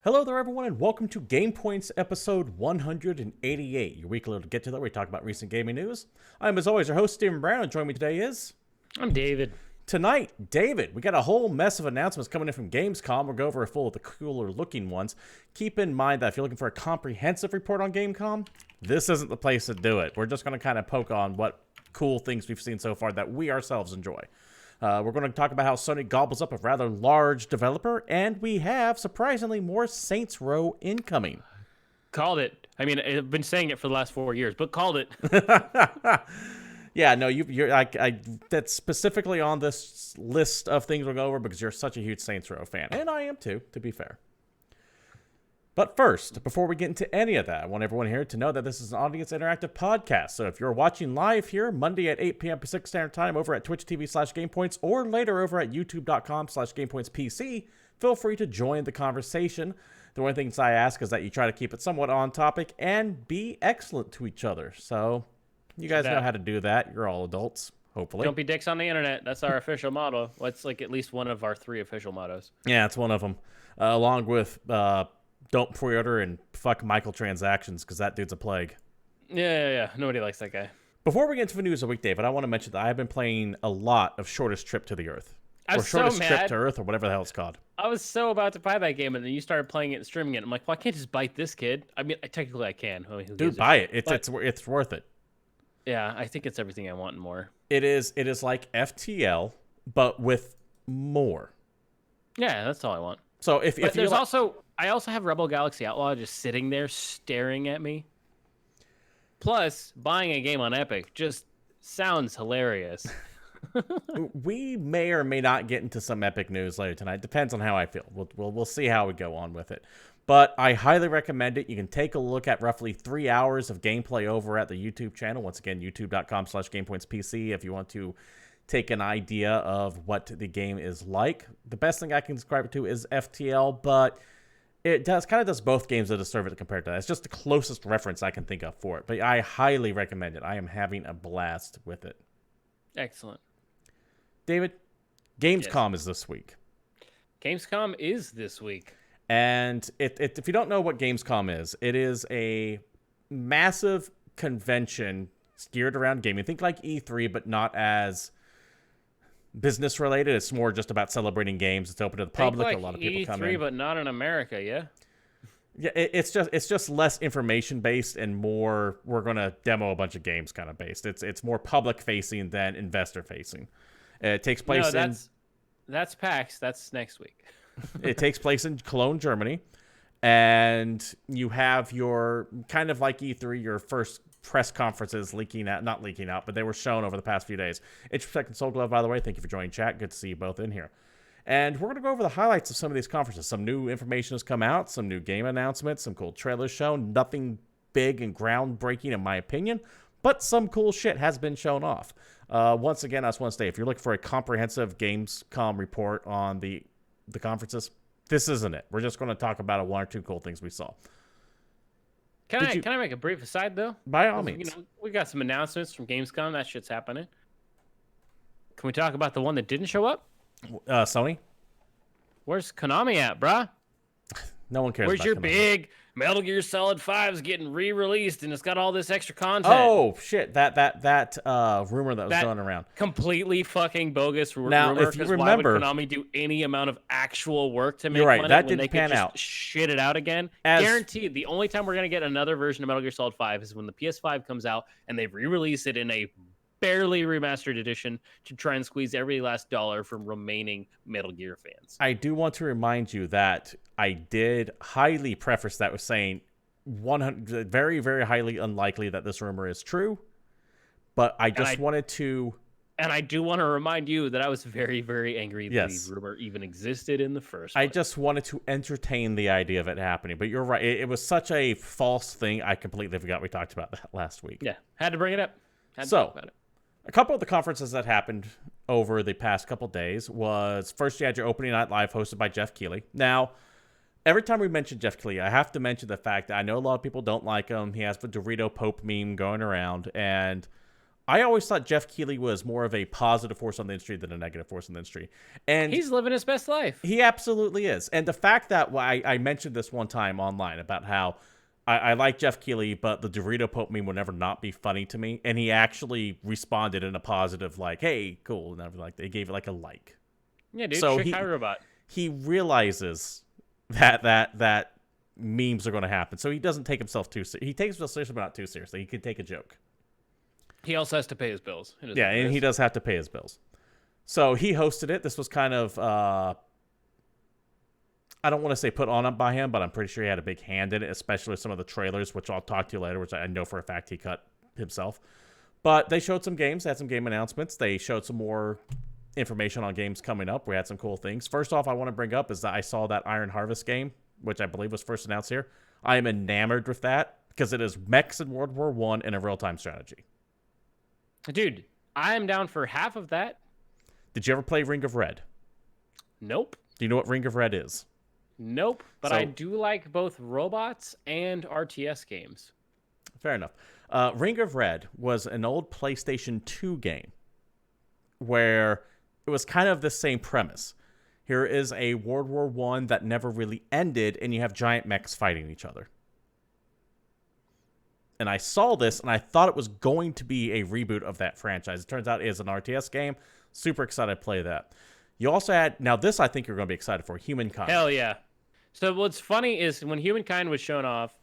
Hello there, everyone, and welcome to GamePoints episode 188, your weekly little get-together where we talk about recent gaming news. I'm, as always, your host, Steven Brown, and joining me today is... I'm David. Tonight, David, we got a whole mess of announcements coming in from Gamescom. We'll go over a full of the cooler-looking ones. Keep in mind that if you're looking for a comprehensive report on Gamescom, this isn't the place to do it. We're just going to kind of poke on what cool things we've seen so far that we ourselves enjoy. We're going to talk about how Sony gobbles up a rather large developer, and we have, surprisingly, more Saints Row incoming. Called it. I mean, I've been saying it for the last 4 years, but called it. Yeah, no, you're that's specifically on this list of things we'll go over because you're such a huge Saints Row fan, and I am too, to be fair. But first, before we get into any of that, I want everyone here to know that this is an audience interactive podcast. So if you're watching live here Monday at 8 p.m. Pacific Standard Time over at Twitch TV/GamePoints or later over at YouTube.com/GamePointsPC, feel free to join the conversation. The only things I ask is that you try to keep it somewhat on topic and be excellent to each other. So you guys know how to do that. You're all adults, hopefully. Don't be dicks on the internet. That's our official motto. It's like at least one of our 3 official mottos. Yeah, it's one of them. Along with... don't pre-order and fuck microtransactions because that dude's a plague. Yeah. Nobody likes that guy. Before we get into the news of the week, David, I want to mention that I have been playing a lot of Shortest Trip to the Earth. I'm or Shortest so mad. Trip to Earth, or whatever the hell it's called. I was so about to buy that game, and then you started playing it and streaming it. I'm like, well, I can't just bite this kid. I mean, technically I can. I mean, Dude, buy it. It's worth it. Yeah, I think it's everything I want and more. It is like FTL, but with more. Yeah, that's all I want. So if there's also... I also have Rebel Galaxy Outlaw just sitting there staring at me. Plus, buying a game on Epic just sounds hilarious. We may or may not get into some Epic news later tonight. Depends on how I feel. We'll see how we go on with it. But I highly recommend it. You can take a look at roughly 3 hours of gameplay over at the YouTube channel. Once again, youtube.com/GamePointsPC if you want to take an idea of what the game is like. The best thing I can describe it to is FTL, but... it kind of does both games a disservice compared to that. It's just the closest reference I can think of for it. But I highly recommend it. I am having a blast with it. Excellent. David, Gamescom is this week. Gamescom is this week. And if you don't know what Gamescom is, it is a massive convention geared around gaming. Think like E3, but not as... business related. It's more just about celebrating games. It's open to the public. Like a lot of people E3, come in, but not in America. Yeah. Yeah, it's just less information based and more we're gonna demo a bunch of games kind of based. It's more public facing than investor facing. It takes place that's PAX. That's next week. It takes place in Cologne, Germany, and you have your kind of like E3, your first press conferences not leaking out, but they were shown over the past few days. Introspect and Soul Glove, by the way, thank you for joining chat. Good to see you both in here. And we're going to go over the highlights of some of these conferences. Some new information has come out, some new game announcements, some cool trailers shown. Nothing big and groundbreaking in my opinion, but some cool shit has been shown off. Once again, I just want to say, if you're looking for a comprehensive Gamescom report on the conferences, this isn't it. We're just going to talk about one or two cool things we saw. Can I make a brief aside, though? By all means. We got some announcements from Gamescom. That shit's happening. Can we talk about the one that didn't show up? Sony? Where's Konami at, bruh? No one cares Where's about your Konami. big Metal Gear Solid 5 is getting re-released and it's got all this extra content? Oh, shit. That rumor that was going around. Completely fucking bogus rumor. Now, if you remember... why would Konami do any amount of actual work to make you're right, money that when didn't they pan could just out. shit it out again? Guaranteed. The only time we're going to get another version of Metal Gear Solid 5 is when the PS5 comes out and they re-release it in a barely remastered edition to try and squeeze every last dollar from remaining Metal Gear fans. I do want to remind you that I did highly preface that with saying 100, very, very highly unlikely that this rumor is true, but I wanted to... And I do want to remind you that I was very, very angry that the rumor even existed in the first place. I just wanted to entertain the idea of it happening, but you're right. It was such a false thing, I completely forgot we talked about that last week. Yeah, had to bring it up. Had to so, talk about it. A couple of the conferences that happened over the past couple days was, first you had your opening night live hosted by Jeff Keighley. Now, every time we mention Jeff Keighley, I have to mention the fact that I know a lot of people don't like him. He has the Dorito Pope meme going around, and I always thought Jeff Keighley was more of a positive force on the industry than a negative force on the industry. And he's living his best life. He absolutely is. And the fact that I mentioned this one time online about how I like Jeff Keighley, but the Dorito Pope meme will never not be funny to me. And he actually responded in a positive, like, hey, cool. And everything like that. He gave it like a like. Yeah, dude. So he realizes that memes are going to happen. So he doesn't take himself too seriously. He takes himself seriously, but not too seriously. He can take a joke. He also has to pay his bills. Yeah, and he does have to pay his bills. So he hosted it. This was kind of, I don't want to say put on by him, but I'm pretty sure he had a big hand in it, especially some of the trailers, which I'll talk to you later, which I know for a fact he cut himself. But they showed some games, they had some game announcements. They showed some more information on games coming up. We had some cool things. First off, I want to bring up is that I saw that Iron Harvest game, which I believe was first announced here. I am enamored with that because it is mechs in World War I in a real-time strategy. Dude, I'm down for half of that. Did you ever play Ring of Red? Nope. Do you know what Ring of Red is? Nope. But I do like both robots and RTS games. Fair enough. Ring of Red was an old PlayStation 2 game where it was kind of the same premise. Here is a World War I that never really ended, and you have giant mechs fighting each other. And I saw this, and I thought it was going to be a reboot of that franchise. It turns out it is an RTS game. Super excited to play that. You also had, now this I think you're going to be excited for, Humankind. Hell yeah. So what's funny is when Humankind was shown off,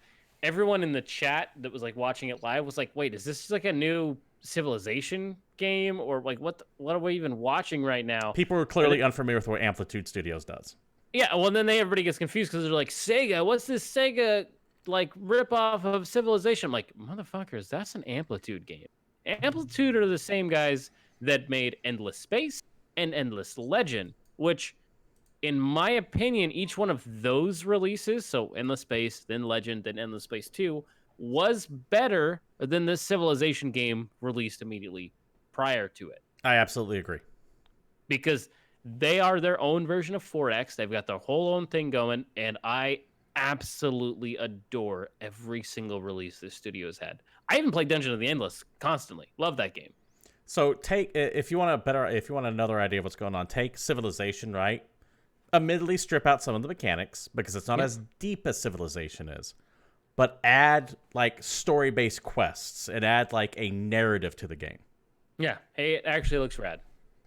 everyone in the chat that was like watching it live was like, wait, is this like a new Civilization game? Or like, what are we even watching right now? People were clearly unfamiliar with what Amplitude Studios does. Yeah, well, then everybody gets confused because they're like, Sega, what's this Sega like rip-off of Civilization? I'm like, motherfuckers, that's an Amplitude game. Amplitude are the same guys that made Endless Space and Endless Legend, which, in my opinion, each one of those releases, so Endless Space, then Legend, then Endless Space 2, was better than the Civilization game released immediately prior to it. I absolutely agree. Because they are their own version of 4X. They've got their whole own thing going, and I absolutely adore every single release this studio's had. I even play Dungeon of the Endless constantly. Love that game. So if you want another idea of what's going on, take Civilization, right? Admittedly, strip out some of the mechanics because it's not as deep as Civilization is, but add like story-based quests and add like a narrative to the game. Yeah, hey, it actually looks rad.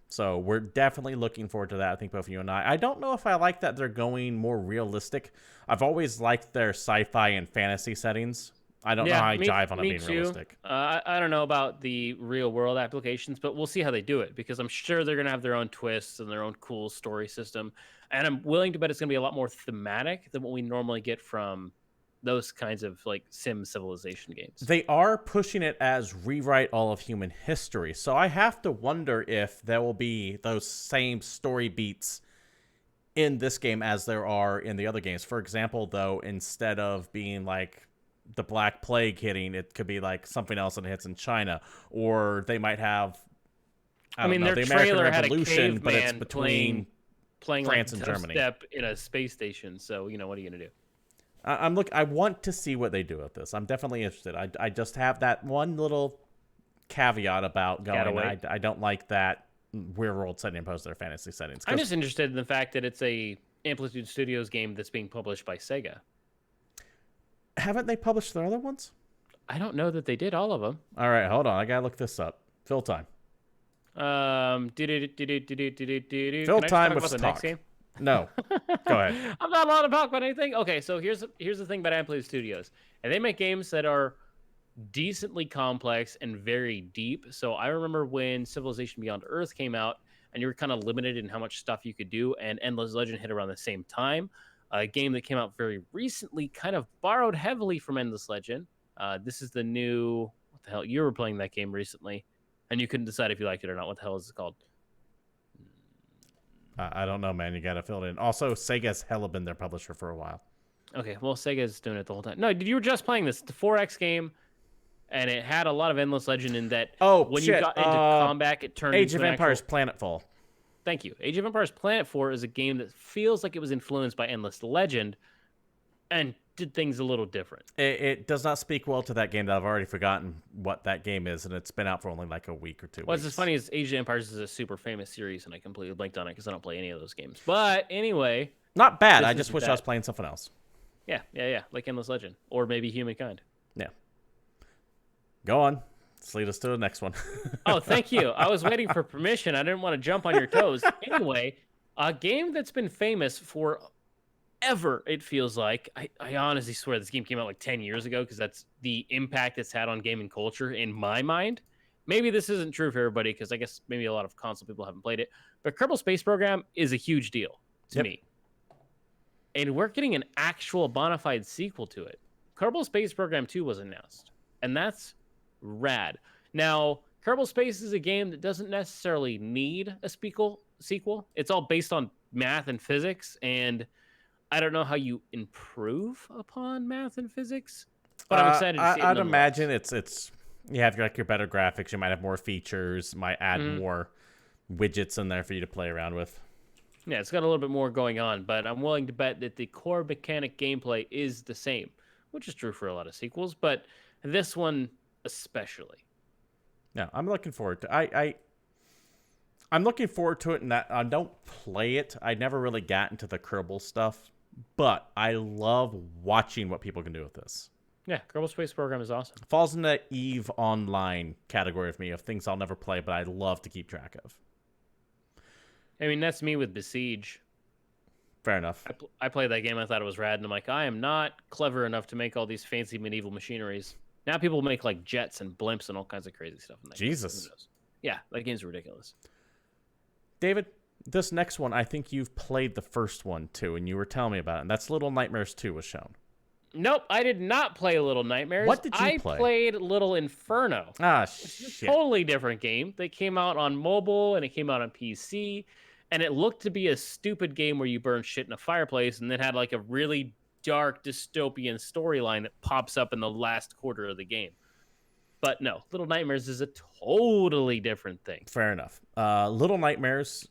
So we're definitely looking forward to that. I think both you and I don't know if I like that they're going more realistic. I've always liked their sci-fi and fantasy settings. I don't know how I jive on it being realistic. I don't know about the real world applications, but we'll see how they do it because I'm sure they're going to have their own twists and their own cool story system. And I'm willing to bet it's going to be a lot more thematic than what we normally get from those kinds of like Civilization games. They are pushing it as rewrite all of human history. So I have to wonder if there will be those same story beats in this game as there are in the other games. For example, though, instead of being like the Black Plague hitting, it could be like something else that hits in China, or they might have I mean, the their American trailer Revolution, had a but it's caveman between playing France like and Germany. Step in a space station. So, you know, what are you going to do? I want to see what they do with this. I'm definitely interested. I just have that one little caveat about going. I don't like that real world setting imposed to their fantasy settings. I'm just interested in the fact that it's a Amplitude Studios game that's being published by Sega. Haven't they published their other ones? I don't know that they did all of them. All right, hold on. I gotta look this up. Fill time. Fill time with the next game. No, go ahead. I'm not allowed to talk about anything. Okay, so here's the thing about Amplitude Studios, and they make games that are decently complex and very deep. So I remember when Civilization Beyond Earth came out, and you were kind of limited in how much stuff you could do, and Endless Legend hit around the same time. A game that came out very recently kind of borrowed heavily from Endless Legend. This is the new... What the hell? You were playing that game recently, and you couldn't decide if you liked it or not. What the hell is it called? I don't know, man. You got to fill it in. Also, Sega's hella been their publisher for a while. Okay, well, Sega's doing it the whole time. No, you were just playing this. The 4X game, and it had a lot of Endless Legend in that. Oh, when shit. you got into combat, it turned Age into of Empires Planetfall. Thank you. Age of Empires Planetfall is a game that feels like it was influenced by Endless Legend, and did things a little different. It does not speak well to that game that I've already forgotten what that game is, and it's been out for only like a week or 2 weeks. What's as funny is Age of Empires is a super famous series, and I completely blanked on it because I don't play any of those games. But anyway, not bad. I just wish I was playing something else. Yeah, like Endless Legend or maybe Humankind. Yeah. Go on. Let's lead us to the next one. Oh, thank you. I was waiting for permission. I didn't want to jump on your toes. Anyway, a game that's been famous for ever, it feels like. I honestly swear this game came out like 10 years ago because that's the impact it's had on gaming culture in my mind. Maybe this isn't true for everybody because I guess maybe a lot of console people haven't played it. But Kerbal Space Program is a huge deal to me. And we're getting an actual bona fide sequel to it. Kerbal Space Program 2 was announced. And that's rad. Now, Kerbal Space is a game that doesn't necessarily need a sequel. It's all based on math and physics, and I don't know how you improve upon math and physics, but I'm excited to see it. I'd imagine it's you have like your better graphics, you might have more features, might add more widgets in there for you to play around with. Yeah, it's got a little bit more going on, but I'm willing to bet that the core mechanic gameplay is the same, which is true for a lot of sequels, but this one especially. Yeah, I'm looking forward to I'm looking forward to it in that I don't play it. I never really got into the Kerbal stuff, but I love watching what people can do with this. Yeah, Kerbal Space Program is awesome. Falls in the EVE Online category of me of things I'll never play, but I love to keep track of. I mean, that's me with Besiege. Fair enough. I played that game. I thought it was rad, and I'm like, I am not clever enough to make all these fancy medieval machineries. Now people make like jets and blimps and all kinds of crazy stuff. In that Jesus. Game. Yeah, that game's ridiculous. David, this next one, I think you've played the first one too, and you were telling me about it. And that's Little Nightmares 2 was shown. Nope, I did not play Little Nightmares. What did you play? I played Little Inferno. Ah, shit. A totally different game. They came out on mobile, and it came out on PC, and it looked to be a stupid game where you burn shit in a fireplace, and then had like a really dark dystopian storyline that pops up in the last quarter of the game. But no, Little Nightmares is a totally different thing. Fair enough. Little Nightmares,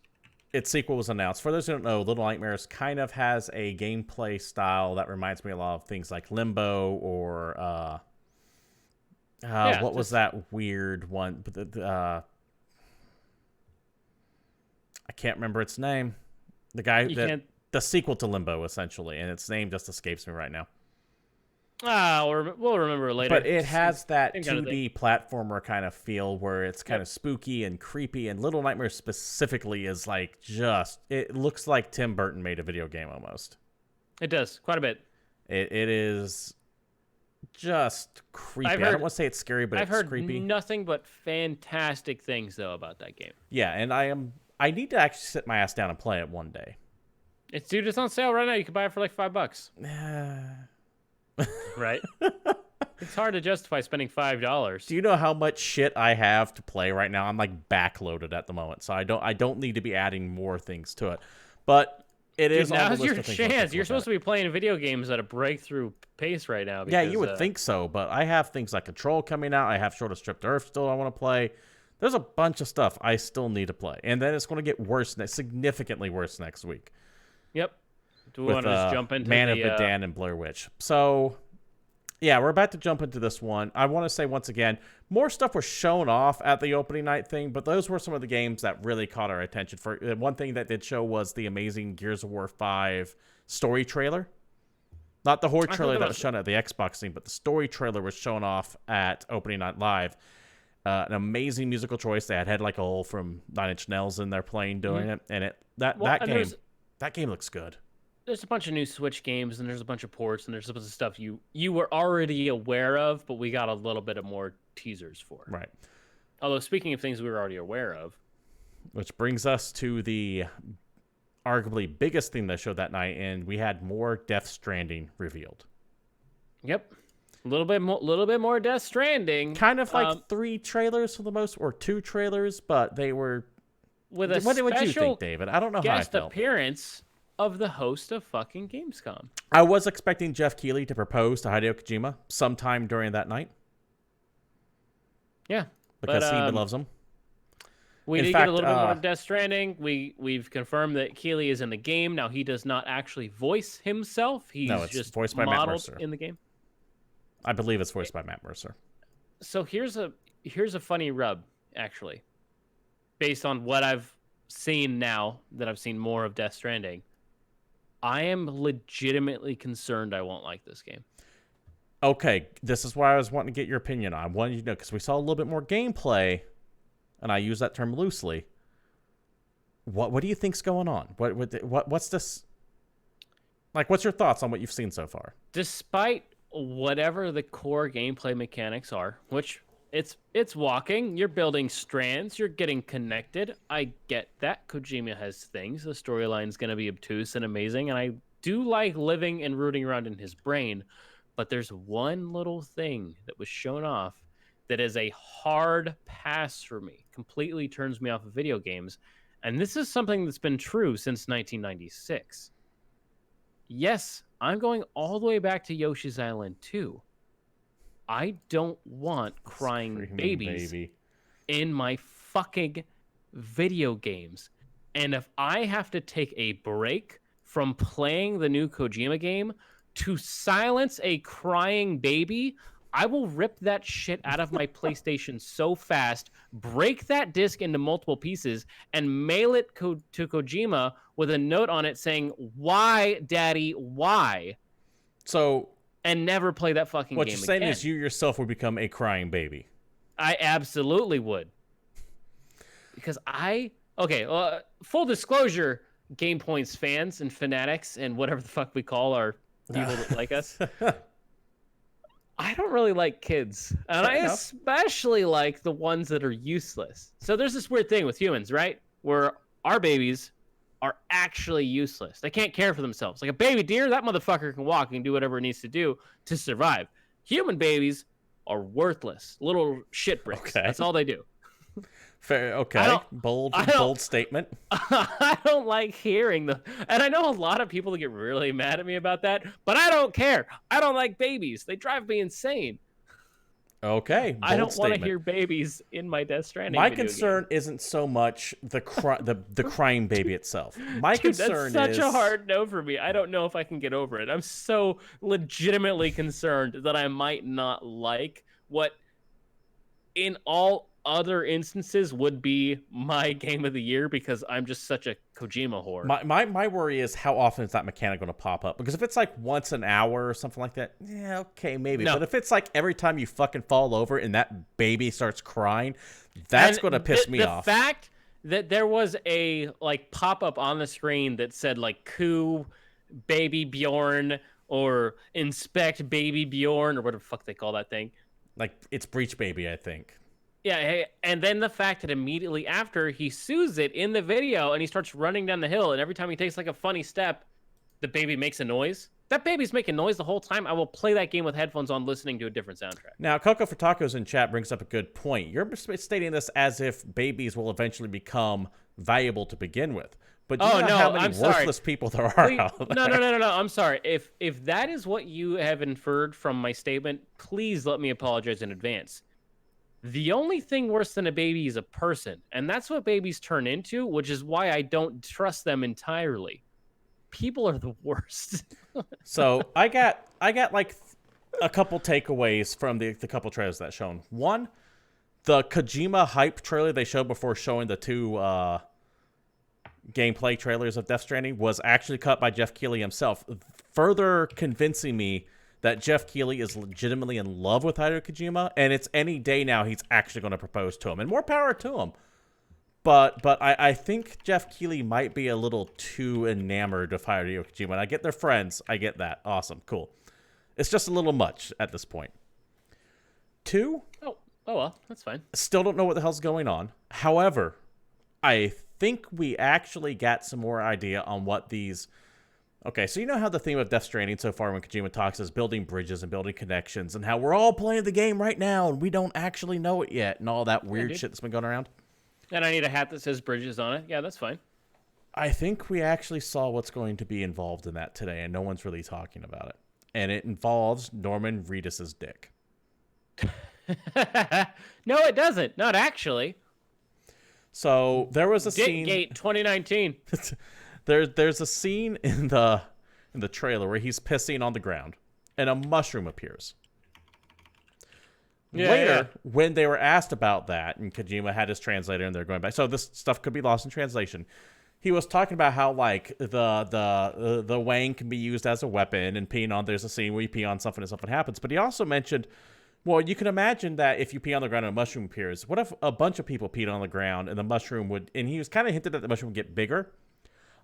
its sequel was announced. For those who don't know, Little Nightmares kind of has a gameplay style that reminds me a lot of things like Limbo or what was that weird one? I can't remember its name. The guy the sequel to Limbo, essentially, and its name just escapes me right now. We'll remember it later. But it has that 2D platformer kind of feel where it's kind of spooky and creepy, and Little Nightmares specifically is like it looks like Tim Burton made a video game almost. It does, quite a bit. It is just creepy. I don't want to say it's scary, but it's creepy. I've heard nothing but fantastic things, though, about that game. Yeah, and I need to actually sit my ass down and play it one day. It's on sale right now. You can buy it for like $5. Right? It's hard to justify spending $5. Do you know how much shit I have to play right now? I'm like backloaded at the moment, so I don't need to be adding more things to it. But it is. Now's your chance. You're supposed to be playing video games at a breakthrough pace right now. Yeah, you would think so, but I have things like Control coming out. I have Short of Stripped Earth still I want to play. There's a bunch of stuff I still need to play, and then it's going to get worse, significantly worse next week. Yep. Do we want to just jump into Man of Medan and Blair Witch? So, yeah, we're about to jump into this one. I want to say once again, more stuff was shown off at the opening night thing, but those were some of the games that really caught our attention. For one thing that did show was the amazing Gears of War 5 story trailer. Not the horde trailer that was shown at the Xbox thing, but the story trailer was shown off at opening night live. An amazing musical choice. They had like a hole from 9 Inch Nails in there playing doing it, and that game looks good. There's a bunch of new Switch games, and there's a bunch of ports, and there's a bunch of stuff you were already aware of, but we got a little bit of more teasers for. Right. Although, speaking of things we were already aware of. Which brings us to the arguably biggest thing that showed that night, and we had more Death Stranding revealed. Yep. A little bit more Death Stranding. Kind of like 3 trailers for the most, or 2 trailers, but they were... With a what did you think, David? I don't know how I felt. Appearance of the host of fucking Gamescom. I was expecting Jeff Keighley to propose to Hideo Kojima sometime during that night. Yeah. Because he loves him. We did get a little bit more of Death Stranding. We've confirmed that Keighley is in the game. Now, he does not actually voice himself. He's just voiced by Matt modeled Mercer in the game. I believe it's voiced by Matt Mercer. So here's a funny rub, actually. Based on what I've seen now, that I've seen more of Death Stranding, I am legitimately concerned I won't like this game. Okay, this is why I was wanting to get your opinion on. I wanted you to know, because we saw a little bit more gameplay, and I use that term loosely. What do you think's going on? What's this? Like, what's your thoughts on what you've seen so far? Despite whatever the core gameplay mechanics are, which it's walking, you're building strands, you're getting connected. I get that. Kojima has things. The storyline's going to be obtuse and amazing, and I do like living and rooting around in his brain. But there's one little thing that was shown off that is a hard pass for me. Completely turns me off of video games. And this is something that's been true since 1996. Yes, I'm going all the way back to Yoshi's Island 2. I don't want crying babies in my fucking video games. And if I have to take a break from playing the new Kojima game to silence a crying baby, I will rip that shit out of my PlayStation so fast, break that disc into multiple pieces, and mail it to Kojima with a note on it saying, "Why, Daddy, why?" So, and never play that fucking game again. What you're saying is you yourself would become a crying baby. I absolutely would. Because full disclosure, GamePoints fans and fanatics and whatever the fuck we call our people that like us, I don't really like kids, and I especially like the ones that are useless. So there's this weird thing with humans, right, where our babies are actually useless. They can't care for themselves. Like a baby deer, that motherfucker can walk and do whatever it needs to do to survive. Human babies are worthless, little shit bricks. Okay. That's all they do. Fair, okay. Bold statement. I don't like hearing and I know a lot of people get really mad at me about that, but I don't care. I don't like babies. They drive me insane. Okay. I don't want to hear babies in my Death Stranding. My concern isn't so much the crying baby itself. My concern that's such a hard no for me. I don't know if I can get over it. I'm so legitimately concerned that I might not like what in all other instances would be my game of the year, because I'm just such a Kojima whore. My worry is how often is that mechanic going to pop up? Because if it's like once an hour or something like that, yeah, okay, maybe. No. But if it's like every time you fucking fall over and that baby starts crying, that's going to piss me off. The fact that there was a like pop up on the screen that said like "Coo Baby Bjorn" or "Inspect Baby Bjorn" or whatever the fuck they call that thing. Like it's Breach Baby, I think. Yeah, and then the fact that immediately after he sues it in the video and he starts running down the hill, and every time he takes like a funny step, the baby makes a noise. That baby's making noise the whole time. I will play that game with headphones on, listening to a different soundtrack. Now, Coco for Tacos in chat brings up a good point. You're stating this as if babies will eventually become valuable to begin with. But do you know how many worthless people there are out there? No. I'm sorry. If that is what you have inferred from my statement, please let me apologize in advance. The only thing worse than a baby is a person, and that's what babies turn into, which is why I don't trust them entirely. People are the worst. So I got like a couple takeaways from the couple trailers that shown. One, the Kojima hype trailer they showed before showing the two gameplay trailers of Death Stranding was actually cut by Jeff Keighley himself, further convincing me that Jeff Keighley is legitimately in love with Hideo Kojima, and it's any day now he's actually going to propose to him, and more power to him. But I think Jeff Keighley might be a little too enamored of Hideo Kojima, and I get they're friends. I get that. Awesome. Cool. It's just a little much at this point. Two? Oh well, that's fine. Still don't know what the hell's going on. However, I think we actually got some more idea on what these... Okay, so you know how the theme of Death Stranding so far when Kojima talks is building bridges and building connections, and how we're all playing the game right now and we don't actually know it yet, and all that weird shit that's been going around? And I need a hat that says Bridges on it. Yeah, that's fine. I think we actually saw what's going to be involved in that today, and no one's really talking about it. And it involves Norman Reedus's dick. No, it doesn't. Not actually. So there was a scene. Gate 2019. There's a scene in the trailer where he's pissing on the ground, and a mushroom appears. Later, when they were asked about that, and Kojima had his translator, and they're going back, so this stuff could be lost in translation. He was talking about how like the wang can be used as a weapon, and peeing on. There's a scene where you pee on something and something happens. But he also mentioned, well, you can imagine that if you pee on the ground and a mushroom appears, what if a bunch of people peed on the ground and the mushroom would? And he was kind of hinted that the mushroom would get bigger.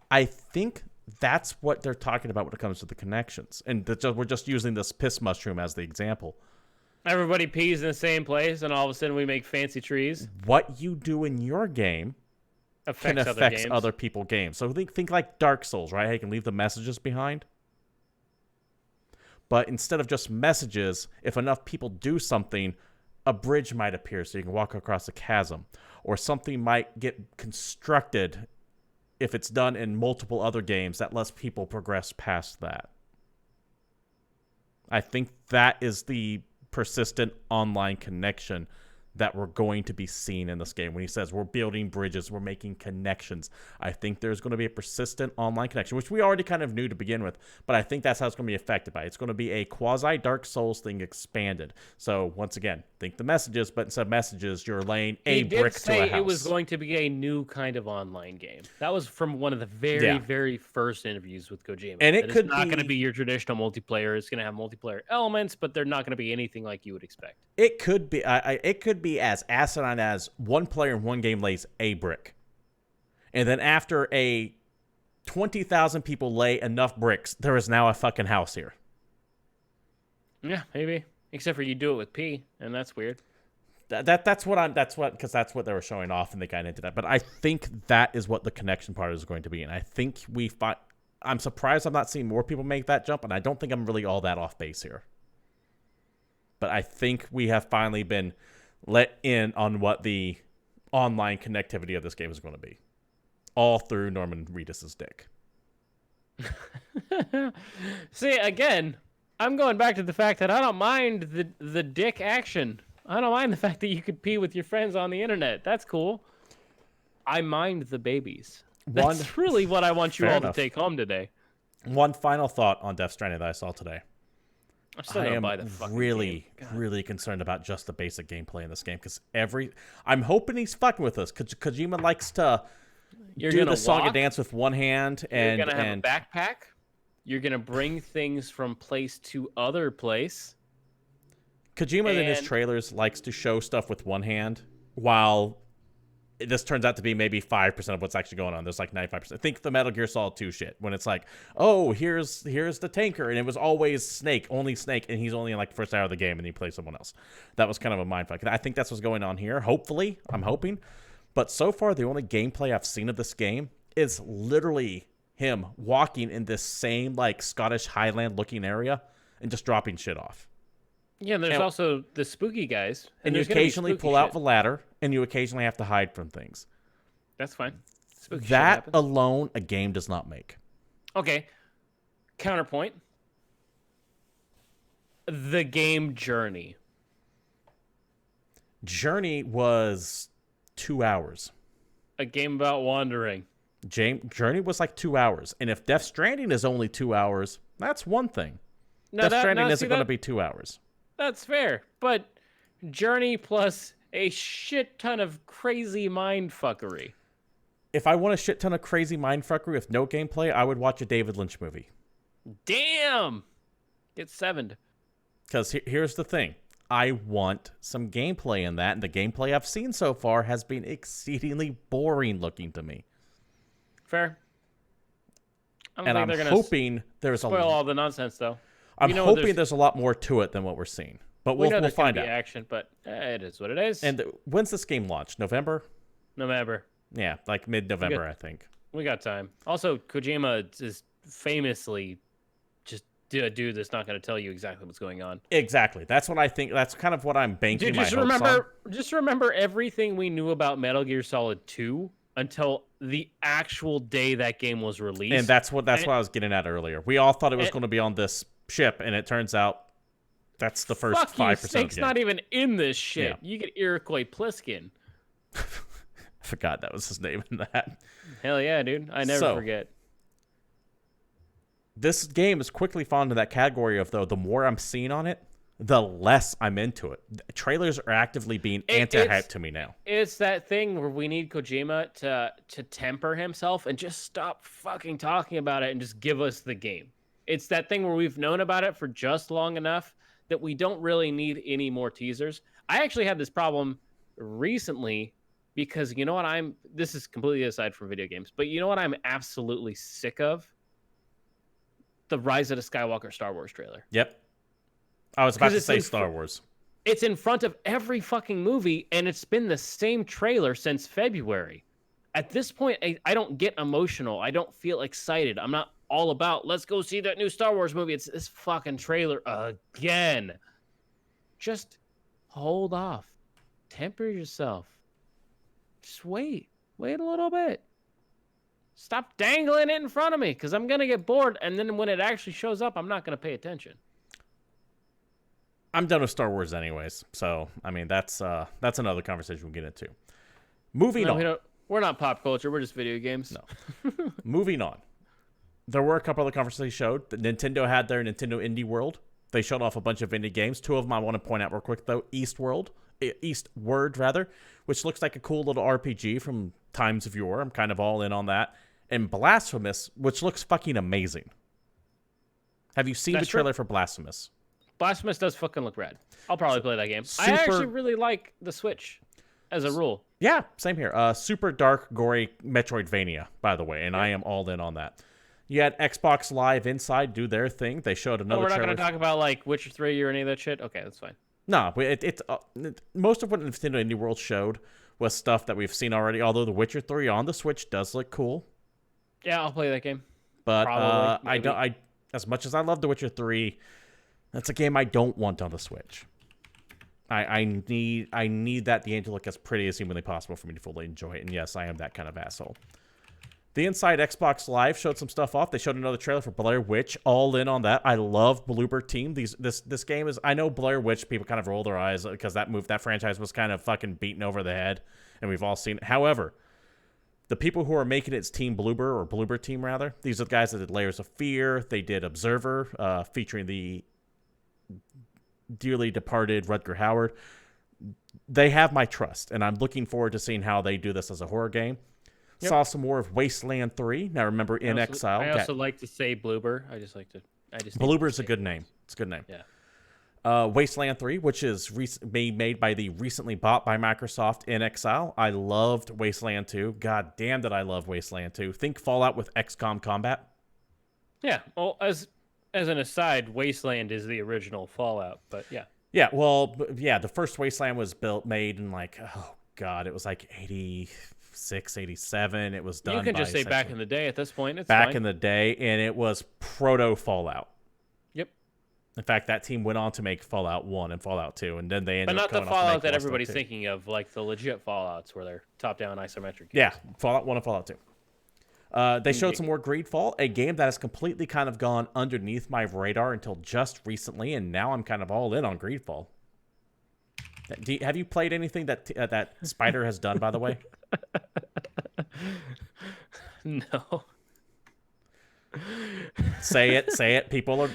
I think that's what they're talking about when it comes to the connections, and we're just using this piss mushroom as the example. Everybody pees in the same place, and all of a sudden we make fancy trees. What you do in your game can affect other people's games. So think like Dark Souls, right? How you can leave the messages behind. But instead of just messages, if enough people do something, a bridge might appear so you can walk across a chasm. Or something might get constructed if it's done in multiple other games that lets people progress past that. I think that is the persistent online connection that we're going to be seeing in this game. When he says we're building bridges, we're making connections, I think there's going to be a persistent online connection, which we already kind of knew to begin with, but I think that's how it's going to be affected by it. It's going to be a quasi Dark Souls thing expanded. So once again, think the messages, but instead of messages, you're laying a brick to a house. It was going to be a new kind of online game. That was from one of the very first interviews with Kojima. And it's not going to be your traditional multiplayer. It's going to have multiplayer elements, but they're not going to be anything like you would expect. It could be. It could be as asinine as one player in one game lays a brick, and then after 20,000 people lay enough bricks, there is now a fucking house here. Yeah, maybe. Except for you do it with P, and that's weird. That's what they were showing off, and they got into that. But I think that is what the connection part is going to be, and I think I'm surprised I'm not seeing more people make that jump, and I don't think I'm really all that off base here. But I think we have finally been let in on what the online connectivity of this game is going to be. All through Norman Reedus' dick. See, again, I'm going back to the fact that I don't mind the dick action. I don't mind the fact that you could pee with your friends on the internet. That's cool. I mind the babies. That's really what I want you all to take home today. One final thought on Death Stranding that I saw today. I am really concerned about just the basic gameplay in this game, because I'm hoping he's fucking with us. Kojima likes to do the song and dance with one hand, and you're gonna have a backpack. You're gonna bring things from place to other place. Kojima in his trailers likes to show stuff with one hand, while this turns out to be maybe 5% of what's actually going on. There's like 95%. Think the Metal Gear Solid 2 shit, when it's like, oh, here's the tanker, and it was always only Snake, and he's only in like the first hour of the game, and he plays someone else. That was kind of a mindfuck. I think that's what's going on here. Hopefully, I'm hoping. But so far, the only gameplay I've seen of this game is literally him walking in this same like Scottish Highland looking area and just dropping shit off. Yeah, there's also the spooky guys. And you occasionally pull out the ladder, and you occasionally have to hide from things. That's fine. Spooky that alone, a game does not make. Okay. Counterpoint. The game Journey. Journey was 2 hours. A game about wandering. Journey was like 2 hours. And if Death Stranding is only 2 hours, that's one thing. Death Stranding isn't going to be 2 hours. That's fair, but Journey plus a shit ton of crazy mindfuckery. If I want a shit ton of crazy mindfuckery with no gameplay, I would watch a David Lynch movie. Damn! Get sevened. Because here's the thing. I want some gameplay in that, and the gameplay I've seen so far has been exceedingly boring looking to me. Fair. I'm hoping there's spoil all the nonsense, though. I'm hoping there's a lot more to it than what we're seeing. But we'll find out. Action, but it is what it is. And when's this game launch? November? November. Yeah, like mid-November, I think. We got time. Also, Kojima is famously just a dude that's not going to tell you exactly what's going on. Exactly. That's what I think. That's kind of what I'm banking my hopes on. Just remember everything we knew about Metal Gear Solid 2 until the actual day that game was released. And that's what I was getting at earlier. We all thought it was going to be on this ship, and it turns out that's the first 5% Snake's not even in this shit. Yeah. You get Iroquois Pliskin. forgot that was his name in that. Hell yeah, dude. I never forget. This game is quickly falling into that category of, though, the more I'm seeing on it, the less I'm into it. Trailers are actively being anti-hype to me now. It's that thing where we need Kojima to temper himself and just stop fucking talking about it and just give us the game. It's that thing where we've known about it for just long enough that we don't really need any more teasers. I actually had this problem recently because you know what this is completely aside from video games, but you know what I'm absolutely sick of? The Rise of the Skywalker Star Wars trailer. Yep. I was about to say Star Wars. It's in front of every fucking movie, and it's been the same trailer since February. At this point, I don't get emotional. I don't feel excited. I'm not all about, let's go see that new Star Wars movie. It's this fucking trailer again. Just hold off. Temper yourself. Just wait. Wait a little bit. Stop dangling it in front of me, because I'm going to get bored, and then when it actually shows up, I'm not going to pay attention. I'm done with Star Wars anyways, so, I mean, that's another conversation we'll get into. Moving on. We're not pop culture. We're just video games. No. Moving on. There were a couple other conferences showed. Nintendo had their Nintendo Indie World. They showed off a bunch of indie games. Two of them I want to point out real quick, though. Eastward, which looks like a cool little RPG from times of yore. I'm kind of all in on that. And Blasphemous, which looks fucking amazing. Have you seen the trailer for Blasphemous? Blasphemous does fucking look rad. I'll probably play that game. I actually really like the Switch as a rule. Yeah, same here. Super dark, gory Metroidvania, by the way, and I am all in on that. You had Xbox Live Inside do their thing. They showed another trailer. We're not going to talk about like Witcher 3 or any of that shit? Okay, that's fine. No, most of what Nintendo Indie World showed was stuff that we've seen already, although The Witcher 3 on the Switch does look cool. Yeah, I'll play that game. But as much as I love The Witcher 3, that's a game I don't want on the Switch. I need that game to look as pretty as humanly possible for me to fully enjoy it. And yes, I am that kind of asshole. The Inside Xbox Live showed some stuff off. They showed another trailer for Blair Witch. All in on that. I love Bloober Team. This game is, I know Blair Witch, people kind of roll their eyes because that franchise was kind of fucking beaten over the head, and we've all seen it. However, the people who are making it's Team Bloober, or Bloober Team rather, these are the guys that did Layers of Fear. They did Observer, featuring the dearly departed Rutger Hauer. They have my trust, and I'm looking forward to seeing how they do this as a horror game. Yep. Saw some more of Wasteland 3. Now remember, In Exile. I also like to say Bloober. Bloober's a good name. It's a good name. Yeah. Wasteland 3, which is made by the recently bought by Microsoft In Exile. I loved Wasteland 2. God damn did I love Wasteland 2. Think Fallout with XCOM combat. Yeah. Well, as an aside, Wasteland is the original Fallout, but yeah. Yeah, well, yeah, the first Wasteland was made in like, oh God, it was like 86, 87. It was done. You can just say back in the day at this point. It's back fine. in the day, and it was proto Fallout. Yep. In fact, that team went on to make Fallout 1 and Fallout 2, and then they ended up But not the Fallout that everybody's thinking of, like the legit Fallouts where they're top-down isometric games. Yeah, Fallout 1 and Fallout 2. They showed some more Greedfall, a game that has completely kind of gone underneath my radar until just recently, and now I'm kind of all in on Greedfall. Have you played anything that Spider has done, by the way? No. Say it. People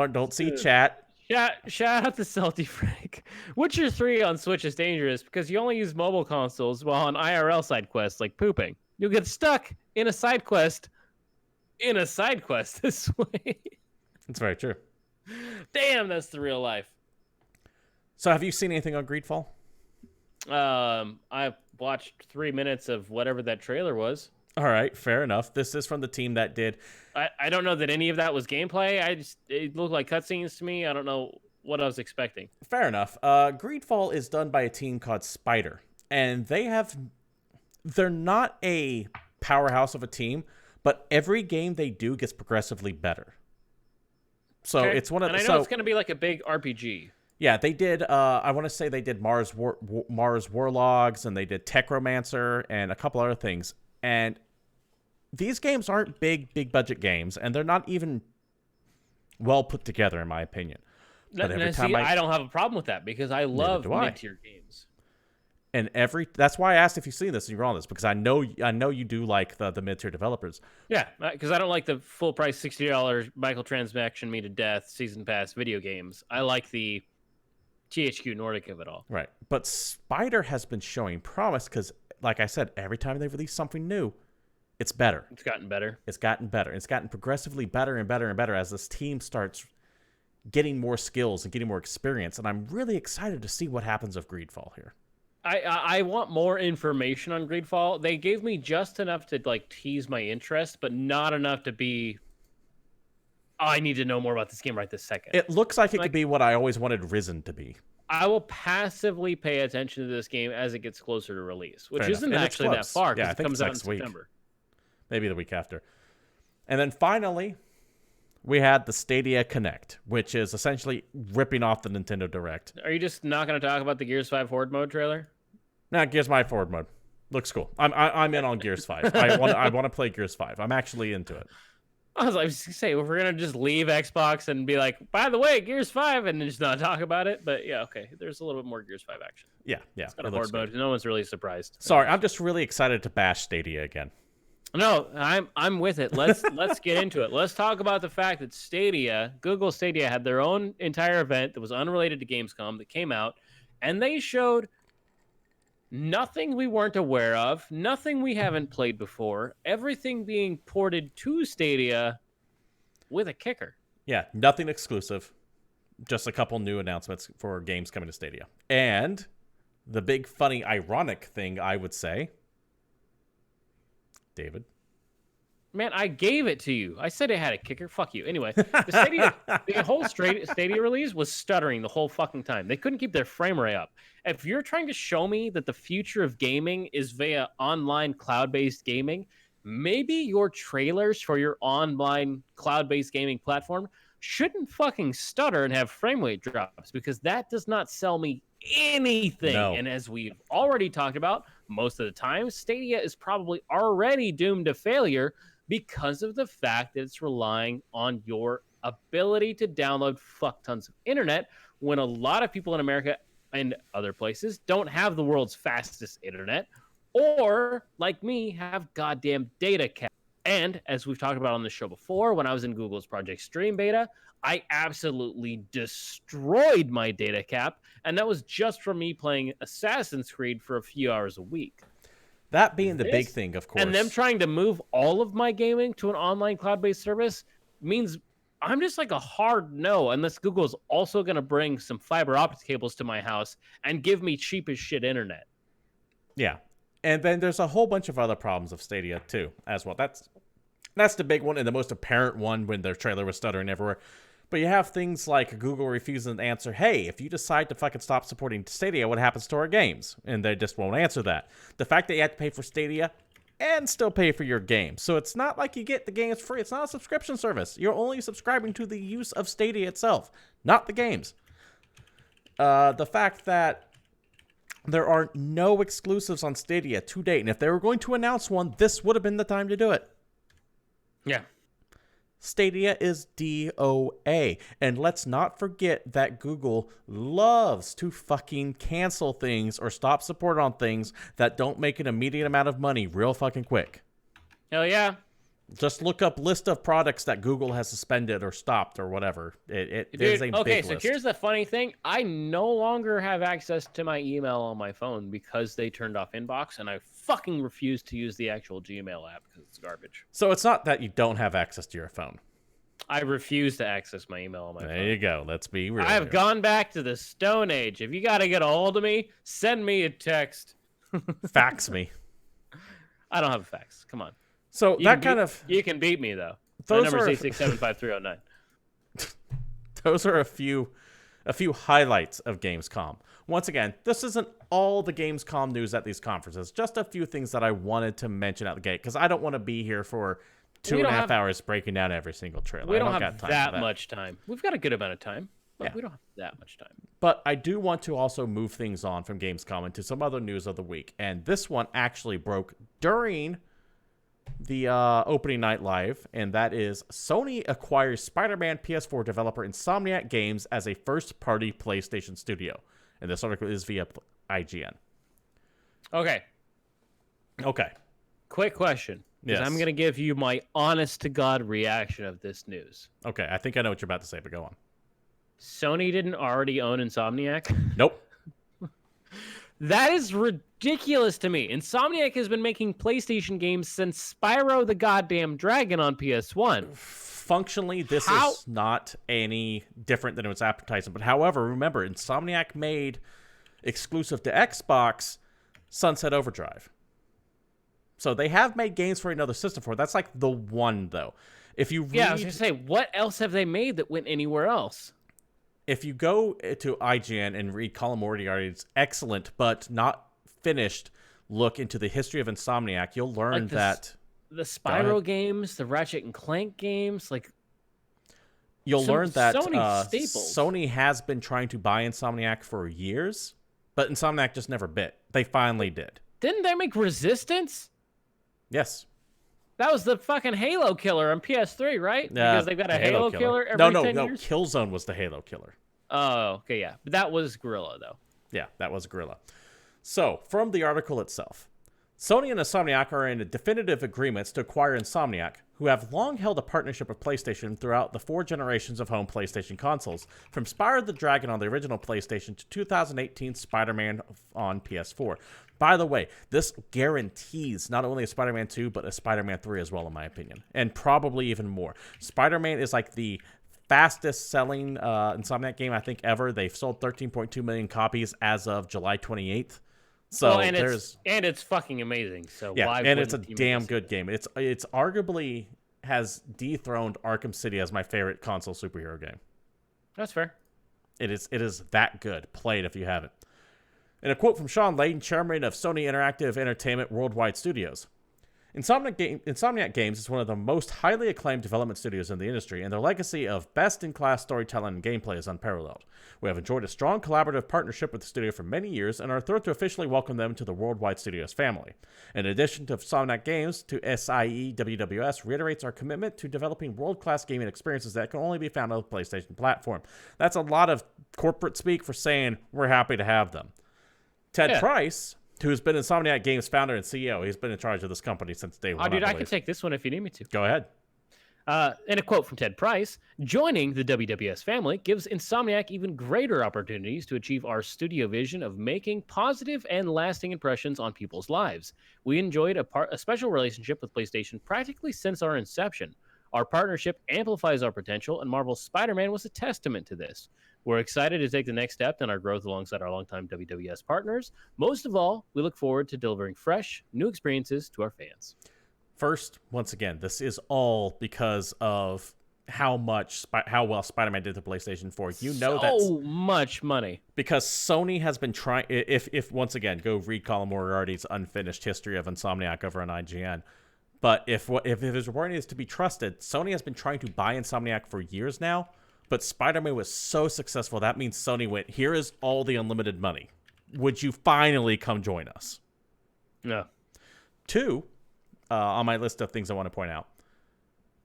don't see chat. Shout out to Salty Frank. Witcher 3 on Switch is dangerous because you only use mobile consoles while on IRL side quests like pooping. You'll get stuck in a side quest this way. That's very true. Damn, that's the real life. So have you seen anything on Greedfall? I watched 3 minutes of whatever that trailer was. All right, fair enough. This is from the team that did... I don't know that any of that was gameplay. It looked like cutscenes to me. I don't know what I was expecting. Fair enough. Greedfall is done by a team called Spider, and they're not a powerhouse of a team, but every game they do gets progressively better. So okay. It's one of and I know it's going to be like a big RPG. Yeah, they did. I want to say they did Mars Warlogs, and they did Techromancer, and a couple other things. And these games aren't big budget games, and they're not even well put together, in my opinion. But I don't have a problem with that because I love mid-tier games. And that's why I asked if you've seen this and you're on this, because I know you do like the mid-tier developers. Yeah, because I don't like the full price $60 microtransaction me to death season pass video games. I like the THQ Nordic of it all. Right. But Spider has been showing promise because, like I said, every time they release something new, it's better. It's gotten better. It's gotten better. It's gotten progressively better and better and better as this team starts getting more skills and getting more experience. And I'm really excited to see what happens with Greedfall here. I want more information on Greedfall. They gave me just enough to like tease my interest, but not enough to be, I need to know more about this game right this second. It looks like it could be what I always wanted Risen to be. I will passively pay attention to this game as it gets closer to release, which isn't actually that far because it comes out in September. Maybe the week after. And then finally, we had the Stadia Connect, which is essentially ripping off the Nintendo Direct. Are you just not going to talk about the Gears 5 Horde mode trailer? Nah, Gears 5 Horde mode. Looks cool. I'm in on Gears 5. I want to play Gears 5. I'm actually into it. I was like, say, if we're going to just leave Xbox and be like, by the way, Gears 5, and just not talk about it. But yeah, okay. There's a little bit more Gears 5 action. Yeah. It's got a Horde mode. No one's really surprised. Sorry, I'm just really excited to bash Stadia again. No, I'm with it. Let's get into it. Let's talk about the fact that Google Stadia had their own entire event that was unrelated to Gamescom that came out, and they showed nothing we weren't aware of, nothing we haven't played before, everything being ported to Stadia with a kicker. Yeah, nothing exclusive. Just a couple new announcements for games coming to Stadia. And the big, funny, ironic thing, I would say, David. Man, I gave it to you. I said it had a kicker. Fuck you. Anyway, the whole Stadia release was stuttering the whole fucking time. They couldn't keep their frame rate up. If you're trying to show me that the future of gaming is via online cloud-based gaming, maybe your trailers for your online cloud-based gaming platform shouldn't fucking stutter and have frame rate drops, because that does not sell me anything. No. And as we've already talked about, most of the time, Stadia is probably already doomed to failure because of the fact that it's relying on your ability to download fuck tons of internet, when a lot of people in America and other places don't have the world's fastest internet, or, like me, have goddamn data cap. And as we've talked about on the show before, when I was in Google's Project Stream beta, I absolutely destroyed my data cap, and that was just from me playing Assassin's Creed for a few hours a week. That being the big thing, of course. And them trying to move all of my gaming to an online cloud-based service means I'm just like a hard no, unless Google is also going to bring some fiber optic cables to my house and give me cheap as shit internet. Yeah. And then there's a whole bunch of other problems of Stadia, too, as well. That's the big one and the most apparent one when their trailer was stuttering everywhere. But you have things like Google refusing to answer, hey, if you decide to fucking stop supporting Stadia, what happens to our games? And they just won't answer that. The fact that you have to pay for Stadia and still pay for your game. So it's not like you get the games free. It's not a subscription service. You're only subscribing to the use of Stadia itself, not the games. The fact that there are no exclusives on Stadia to date. And if they were going to announce one, this would have been the time to do it. Yeah. Stadia is DOA. And let's not forget that Google loves to fucking cancel things or stop support on things that don't make an immediate amount of money real fucking quick. Hell yeah. Just look up list of products that Google has suspended or stopped or whatever. It is a big list. So here's the funny thing. I no longer have access to my email on my phone because they turned off Inbox, and I fucking refuse to use the actual Gmail app because it's garbage. So it's not that you don't have access to your phone. I refuse to access my email on my phone. There you go. Let's be real. I have gone back to the Stone Age. If you got to get a hold of me, send me a text. Fax me. I don't have a fax. Come on. So you can beat me though. My number is 8675309. Those are a few highlights of Gamescom. Once again, this isn't all the Gamescom news at these conferences. Just a few things that I wanted to mention out the gate because I don't want to be here for 2.5 hours breaking down every single trailer. We don't have that much time. We've got a good amount of time, but we don't have that much time. But I do want to also move things on from Gamescom into some other news of the week, and this one actually broke during the opening night live, and that is Sony acquires Spider-Man PS4 developer Insomniac Games as a first-party PlayStation studio. And this article is via IGN. Okay. Okay. Quick question. Because I'm going to give you my honest-to-God reaction of this news. Okay, I think I know what you're about to say, but go on. Sony didn't already own Insomniac? Nope. That is ridiculous to me. Insomniac has been making PlayStation games since Spyro the Goddamn Dragon on PS1. Functionally, this is not any different than it was advertising. But however, remember, Insomniac made exclusive to Xbox Sunset Overdrive. So they have made games for another system for it. That's like the one, though. If you read, I was going to say, what else have they made that went anywhere else? If you go to IGN and read Colin Moriarty's excellent but not finished look into the history of Insomniac, you'll learn that the Spyro games, the Ratchet and Clank games, like you'll learn that Sony has been trying to buy Insomniac for years, but Insomniac just never bit. They finally did. Didn't they make Resistance? Yes. That was the fucking Halo killer on PS3, right? Because they've got a Halo killer every 10 years? Killzone was the Halo killer. Oh, okay, yeah. But that was Guerrilla, though. Yeah, that was Guerrilla. So, from the article itself, Sony and Insomniac are in definitive agreements to acquire Insomniac, who have long held a partnership with PlayStation throughout the 4 generations of home PlayStation consoles, from Spyro the Dragon on the original PlayStation to 2018 Spider-Man on PS4. By the way, this guarantees not only a Spider-Man 2, but a Spider-Man 3 as well, in my opinion. And probably even more. Spider-Man is like the fastest-selling Insomniac game, I think, ever. They've sold 13.2 million copies as of July 28th. So it's fucking amazing. So yeah, why and it's a damn good game. It's arguably has dethroned Arkham City as my favorite console superhero game. That's fair. It is that good. Play it if you haven't. In a quote from Sean Layden, chairman of Sony Interactive Entertainment Worldwide Studios, Insomniac Games is one of the most highly acclaimed development studios in the industry, and their legacy of best-in-class storytelling and gameplay is unparalleled. We have enjoyed a strong collaborative partnership with the studio for many years and are thrilled to officially welcome them to the Worldwide Studios family. In addition to Insomniac Games, to SIE WWS reiterates our commitment to developing world-class gaming experiences that can only be found on the PlayStation platform. That's a lot of corporate speak for saying we're happy to have them. Ted Price, who's been Insomniac Games founder and CEO, he's been in charge of this company since day one. Oh, dude, I can take this one if you need me to. Go ahead. In a quote from Ted Price, joining the WWS family gives Insomniac even greater opportunities to achieve our studio vision of making positive and lasting impressions on people's lives. We enjoyed a special relationship with PlayStation practically since our inception. Our partnership amplifies our potential, and Marvel's Spider-Man was a testament to this. We're excited to take the next step in our growth alongside our longtime WWS partners. Most of all, we look forward to delivering fresh, new experiences to our fans. First, once again, this is all because of how well Spider-Man did to PlayStation 4. You know that so much money. Because Sony has been trying. If once again, go read Colin Moriarty's unfinished history of Insomniac over on IGN. But if his reporting is to be trusted, Sony has been trying to buy Insomniac for years now. But Spider-Man was so successful, that means Sony went, here is all the unlimited money. Would you finally come join us? No. 2, on my list of things I want to point out,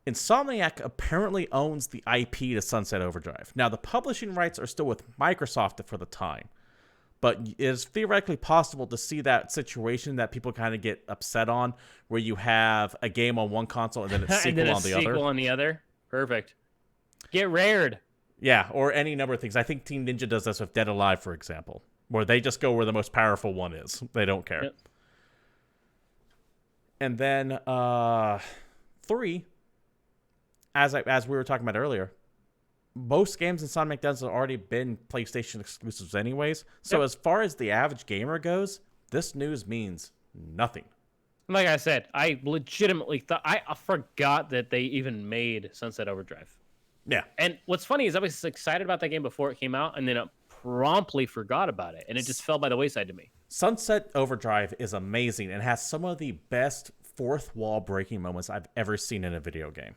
Insomniac apparently owns the IP to Sunset Overdrive. Now, the publishing rights are still with Microsoft for the time. But it is theoretically possible to see that situation that people kind of get upset on, where you have a game on one console and then a sequel on the other. Sequel on the other? Perfect. Get rared. Yeah, or any number of things. I think Team Ninja does this with Dead Alive, for example, where they just go where the most powerful one is. They don't care. Yep. And then 3, as we were talking about earlier, most games Insomniac does have already been PlayStation exclusives anyways. So as far as the average gamer goes, this news means nothing. Like I said, I legitimately thought I forgot that they even made Sunset Overdrive. Yeah. And what's funny is I was excited about that game before it came out, and then I promptly forgot about it, and it just fell by the wayside to me. Sunset Overdrive is amazing and has some of the best fourth wall breaking moments I've ever seen in a video game.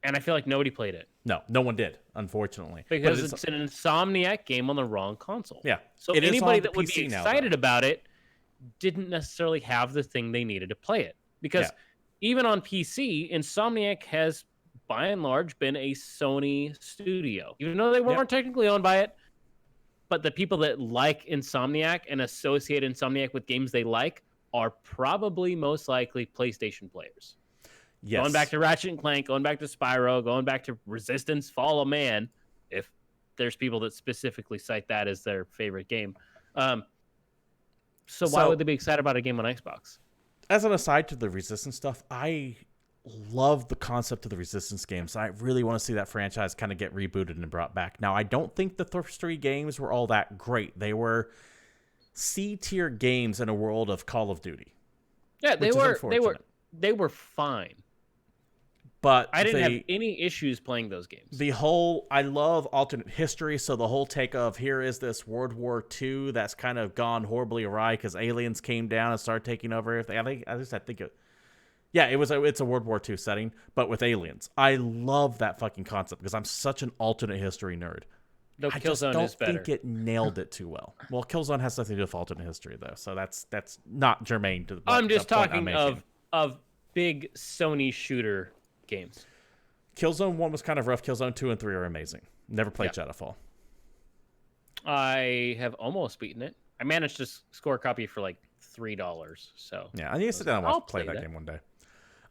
And I feel like nobody played it. No one did, unfortunately. Because it's an Insomniac game on the wrong console. Yeah. So anybody that would be excited about it didn't necessarily have the thing they needed to play it. Because even on PC, Insomniac has, by and large, been a Sony studio. Even though they weren't technically owned by it, but the people that like Insomniac and associate Insomniac with games they like are probably most likely PlayStation players. Yes. Going back to Ratchet and Clank, going back to Spyro, going back to Resistance, Fall of Man, if there's people that specifically cite that as their favorite game. So why would they be excited about a game on Xbox? As an aside to the Resistance stuff, I love the concept of the Resistance games. I really want to see that franchise kind of get rebooted and brought back. Now, I don't think the first 3 games were all that great. They were C-tier games in a world of Call of Duty. Yeah, they were fine. But I didn't have any issues playing those games. I love alternate history, so the whole take of here is this World War II that's kind of gone horribly awry because aliens came down and started taking over everything. It's a World War II setting, but with aliens. I love that fucking concept because I'm such an alternate history nerd. No, I just don't think it nailed it too well. Well, Killzone has nothing to do with alternate history, though, so that's not germane to the point. I'm just talking of big Sony shooter games. Killzone 1 was kind of rough. Killzone 2 and 3 are amazing. Never played Shadowfall. I have almost beaten it. I managed to score a copy for like $3. So yeah, I need to sit down and play that game one day.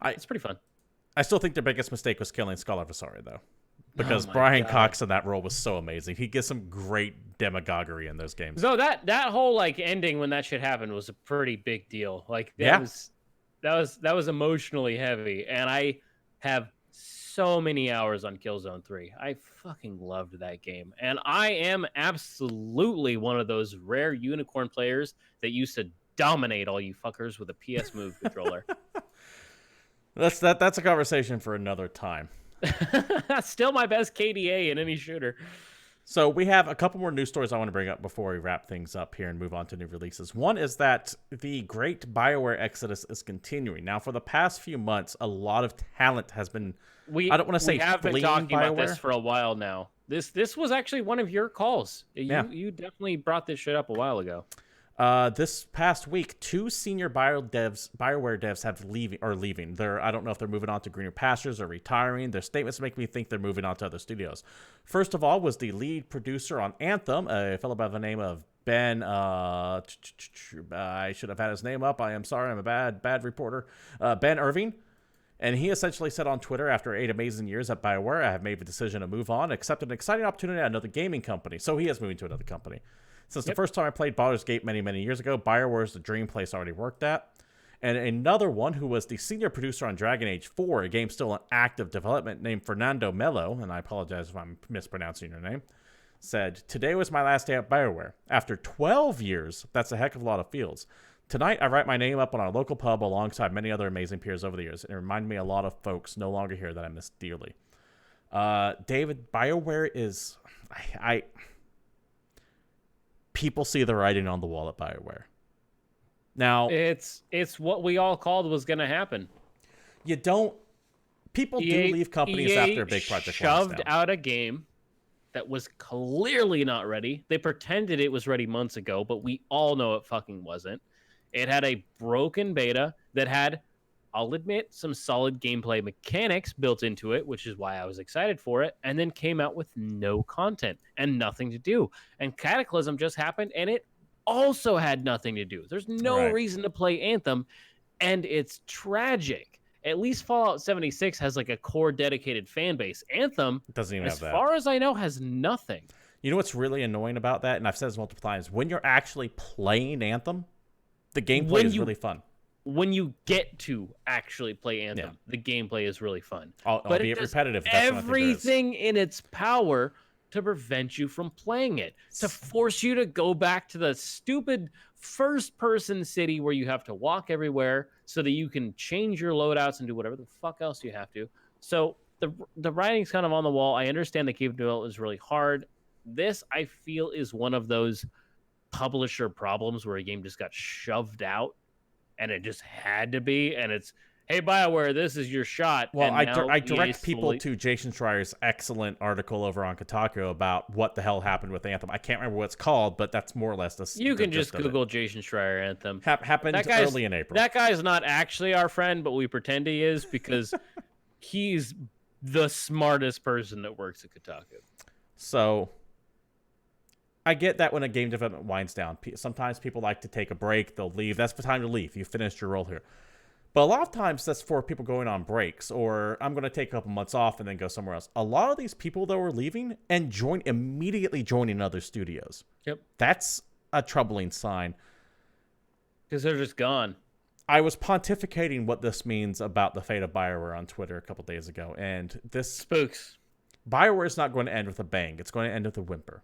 It's pretty fun. I still think their biggest mistake was killing Skull Adversary, though. Because Brian Cox in that role was so amazing. He gets some great demagoguery in those games. So that whole like ending when that shit happened was a pretty big deal. Like that was emotionally heavy, and I have so many hours on Killzone 3. I fucking loved that game, and I am absolutely one of those rare unicorn players that used to dominate all you fuckers with a PS Move controller. That's a conversation for another time. That's still my best KDA in any shooter. So we have a couple more news stories I want to bring up before we wrap things up here and move on to new releases. One is that the great Bioware exodus is continuing. Now, for the past few months, a lot of talent has been... I don't want to say we have been talking Bioware. about this for a while now. This was actually one of your calls. You definitely brought this shit up a while ago. This past week, 2 senior Bioware devs have leaving. I don't know if they're moving on to greener pastures or retiring. Their statements make me think they're moving on to other studios. First of all was the lead producer on Anthem, a fellow by the name of Ben. I should have had his name up. I am sorry. I'm a bad reporter. Ben Irving. And he essentially said on Twitter, after 8 amazing years at BioWare, I have made the decision to move on, accepted an exciting opportunity at another gaming company. So he is moving to another company. Since the first time I played Baldur's Gate many, many years ago, BioWare is the dream place I already worked at. And another one who was the senior producer on Dragon Age 4, a game still in active development, named Fernando Melo, and I apologize if I'm mispronouncing your name, said, "Today was my last day at BioWare. After 12 years, that's a heck of a lot of fields. Tonight, I write my name up on our local pub alongside many other amazing peers over the years. It reminded me a lot of folks no longer here that I miss dearly." David, BioWare is... People see the writing on the wall at BioWare. Now, it's what we all called was going to happen. People do leave companies after a big project shoved out a game that was clearly not ready. They pretended it was ready months ago, but we all know it fucking wasn't. It had a broken beta that had, I'll admit, some solid gameplay mechanics built into it, which is why I was excited for it, and then came out with no content and nothing to do. And Cataclysm just happened, and it also had nothing to do. There's no reason to play Anthem, and it's tragic. At least Fallout 76 has like a core dedicated fan base. Anthem, doesn't even have that. As far as I know, has nothing. You know what's really annoying about that, and I've said this multiple times, when you're actually playing Anthem, the gameplay is really fun. When you get to actually play Anthem, the gameplay is really fun. But it repetitive. Everything in its power to prevent you from playing it, to force you to go back to the stupid first-person city where you have to walk everywhere so that you can change your loadouts and do whatever the fuck else you have to. So the writing's kind of on the wall. I understand the game development is really hard. This, I feel, is one of those publisher problems where a game just got shoved out and it just had to be, and it's, hey, BioWare, this is your shot. Well, I direct people to Jason Schreier's excellent article over on Kotaku about what the hell happened with Anthem. I can't remember what it's called, but that's more or less this. You can just Google Jason Schreier Anthem. Happened early in April. That guy's not actually our friend, but we pretend he is because he's the smartest person that works at Kotaku. So, I get that when a game development winds down, sometimes people like to take a break. They'll leave. That's the time to leave. You finished your role here. But a lot of times that's for people going on breaks, or I'm going to take a couple months off and then go somewhere else. A lot of these people, though, are leaving and immediately joining other studios. Yep. That's a troubling sign. Because they're just gone. I was pontificating what this means about the fate of Bioware on Twitter a couple days ago, and this... Spooks. Bioware is not going to end with a bang. It's going to end with a whimper.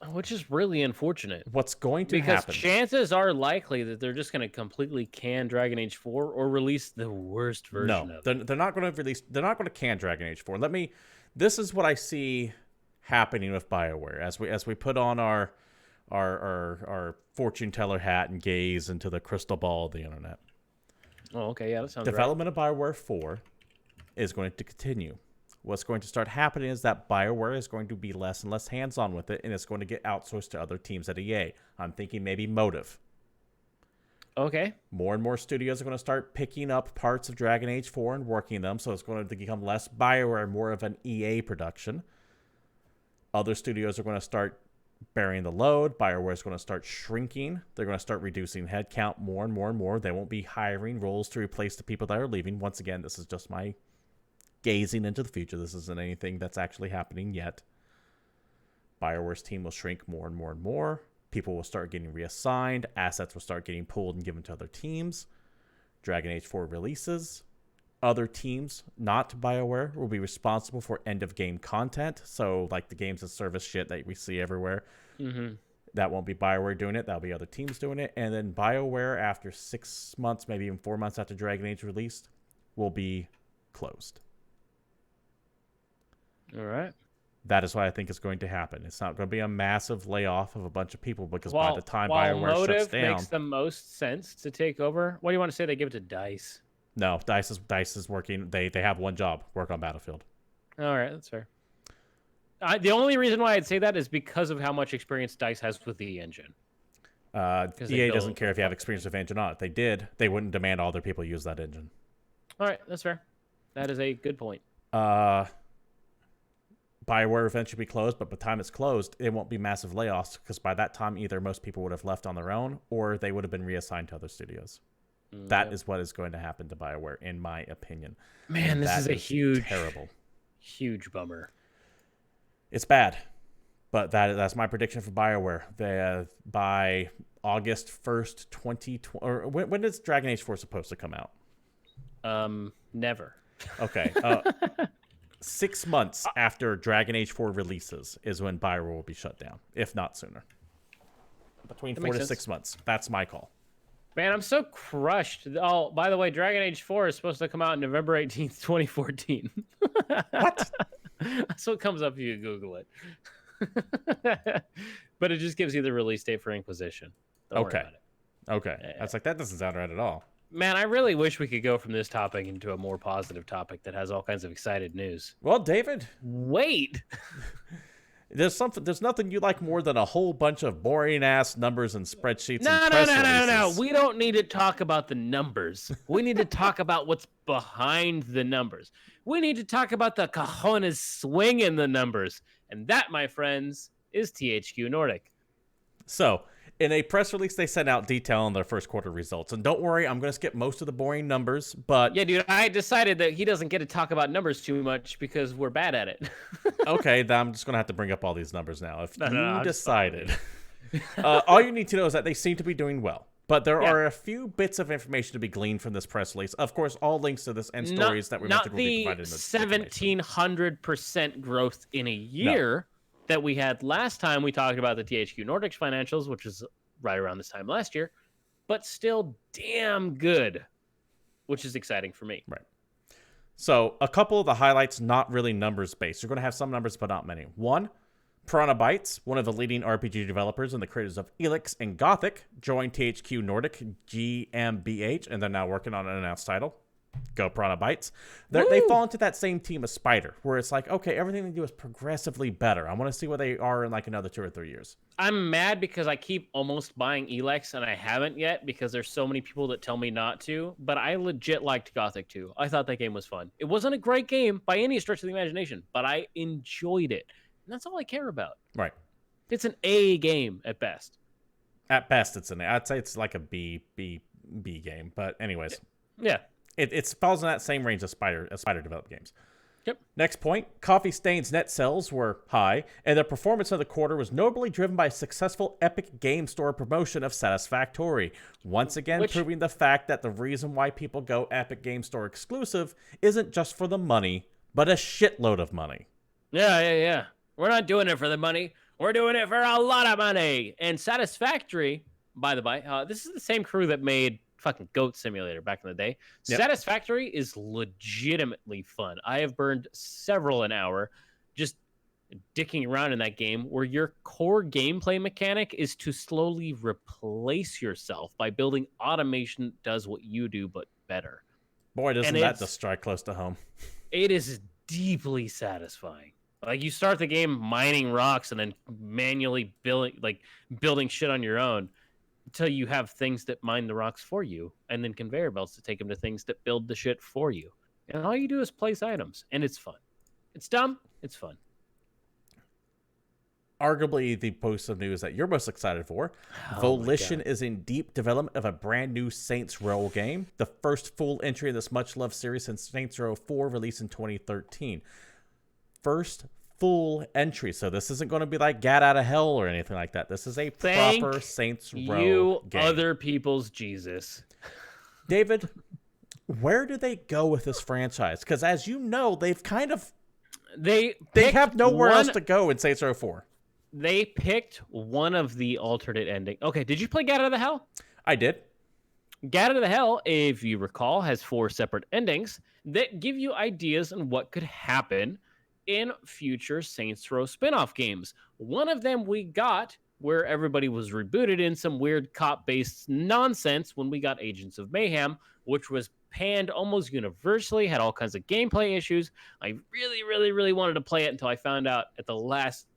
Which is really unfortunate. What's going to happen? Because chances are likely that they're just going to completely can Dragon Age 4 or release the worst version of it. They're not going to release. They're not going to can Dragon Age 4. This is what I see happening with Bioware as we put on our fortune teller hat and gaze into the crystal ball of the internet. Oh, okay, yeah, that sounds Development of Bioware 4 is going to continue. What's going to start happening is that Bioware is going to be less and less hands-on with it, and it's going to get outsourced to other teams at EA. I'm thinking maybe Motive. Okay. More and more studios are going to start picking up parts of Dragon Age 4 and working them, so it's going to become less Bioware, more of an EA production. Other studios are going to start bearing the load. Bioware is going to start shrinking. They're going to start reducing headcount more and more and more. They won't be hiring roles to replace the people that are leaving. Once again, this is just my gazing into the future. This isn't anything that's actually happening yet. Bioware's team will shrink more and more and more. People will start getting reassigned. Assets will start getting pulled and given to other teams. Dragon Age 4 releases. Other teams, not Bioware, will be responsible for end-of-game content. So, like the games as service shit that we see everywhere. Mm-hmm. That won't be Bioware doing it. That'll be other teams doing it. And then Bioware, after 6 months, maybe even 4 months after Dragon Age released, will be closed. All right. That is what I think is going to happen. It's not going to be a massive layoff of a bunch of people because by the time Bioware shuts down... Motive makes the most sense to take over. What do you want to say? They give it to DICE. No, DICE is working. They have one job, work on Battlefield. All right, that's fair. The only reason why I'd say that is because of how much experience DICE has with the engine. EA doesn't care if you have experience with engine or not. If they did, they wouldn't demand all their people use that engine. All right, that's fair. That is a good point. Bioware eventually be closed, but by the time it's closed, it won't be massive layoffs because by that time, either most people would have left on their own or they would have been reassigned to other studios. That is what is going to happen to Bioware, in my opinion. Man, this is a huge, terrible, huge bummer. It's bad, but that's my prediction for Bioware. By August 1st, 2020, or when is Dragon Age 4 supposed to come out? Never. Okay. 6 months after Dragon Age 4 releases is when Bioware will be shut down, if not sooner. Between 4 to 6 months. That's my call. Man, I'm so crushed. Oh, by the way, Dragon Age 4 is supposed to come out November 18th, 2014. What? That's what comes up if you Google it. But it just gives you the release date for Inquisition. Don't worry about it. Okay. Yeah. I was like, that doesn't sound right at all. Man, I really wish we could go from this topic into a more positive topic that has all kinds of excited news. Well, David. Wait. There's nothing you like more than a whole bunch of boring ass numbers and spreadsheets and press releases. No. We don't need to talk about the numbers. We need to talk about what's behind the numbers. We need to talk about the cojones swinging the numbers. And that, my friends, is THQ Nordic. So, in a press release, they sent out detail on their first quarter results. And don't worry, I'm going to skip most of the boring numbers, but... Yeah, dude, I decided that he doesn't get to talk about numbers too much because we're bad at it. Okay, then I'm just going to have to bring up all these numbers now. If you decided... all you need to know is that they seem to be doing well. But there are a few bits of information to be gleaned from this press release. Of course, all links to this and stories that we mentioned will be provided in the 1,700% growth in a year that we had last time we talked about the THQ Nordic's financials, which is right around this time last year, but still damn good, which is exciting for me. Right. So a couple of the highlights, not really numbers based. You're going to have some numbers, but not many. One, Piranha Bytes, one of the leading RPG developers and the creators of Elix and Gothic, joined THQ Nordic GmbH, and they're now working on an announced title. Go Piranha Bytes. They fall into that same team as Spider, where it's like, okay, everything they do is progressively better. I want to see where they are in like another 2 or 3 years. I'm mad because I keep almost buying Elex and I haven't yet because there's so many people that tell me not to, but I legit liked Gothic 2. I thought that game was fun. It wasn't a great game by any stretch of the imagination, but I enjoyed it. And that's all I care about. Right. It's an A game at best. At best, it's an A. I'd say it's like a B game. But anyways, yeah, it falls in that same range as Spider developed games. Yep. Next point, Coffee Stain's net sales were high, and the performance of the quarter was notably driven by a successful Epic Game Store promotion of Satisfactory, once again proving the fact that the reason why people go Epic Game Store exclusive isn't just for the money, but a shitload of money. Yeah. We're not doing it for the money. We're doing it for a lot of money. And Satisfactory, by the way, this is the same crew that made fucking Goat Simulator back in the day. Yep. Satisfactory is legitimately fun. I have burned several an hour just dicking around in that game, where your core gameplay mechanic is to slowly replace yourself by building automation that does what you do but better. Boy, doesn't that just strike close to home. It is deeply satisfying. Like, you start the game mining rocks and then manually building shit on your own, until you have things that mine the rocks for you, and then conveyor belts to take them to things that build the shit for you. And all you do is place items, and it's fun. It's dumb. It's fun. Arguably the post of news that you're most excited for. Volition is in deep development of a brand new Saints Row game, the first full entry in this much-loved series since Saints Row 4 released in 2013. First full entry, so this isn't going to be like Gat Out of Hell or anything like that. This is a proper Saints Row game. Other people's Jesus. David, where do they go with this franchise? Because as you know, they've kind of they have nowhere else to go in Saints Row 4. They picked one of the alternate ending. Okay, did you play Gat Out of the Hell? I did. Gat Out of the Hell, if you recall, has 4 separate endings that give you ideas on what could happen in future Saints Row spin-off games. One of them we got where everybody was rebooted in some weird cop-based nonsense when we got Agents of Mayhem, which was panned almost universally, had all kinds of gameplay issues. I really, really, really wanted to play it until I found out at the last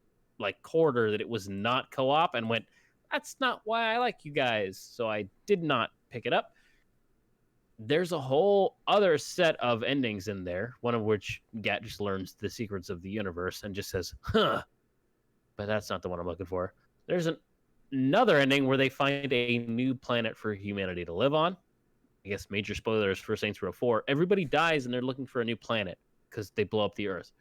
quarter that it was not co-op, and went, that's not why I like you guys. So I did not pick it up. There's a whole other set of endings in there, one of which Gat just learns the secrets of the universe and just says, huh, but that's not the one I'm looking for. There's another ending where they find a new planet for humanity to live on. I guess major spoilers for Saints Row 4. Everybody dies and they're looking for a new planet because they blow up the Earth.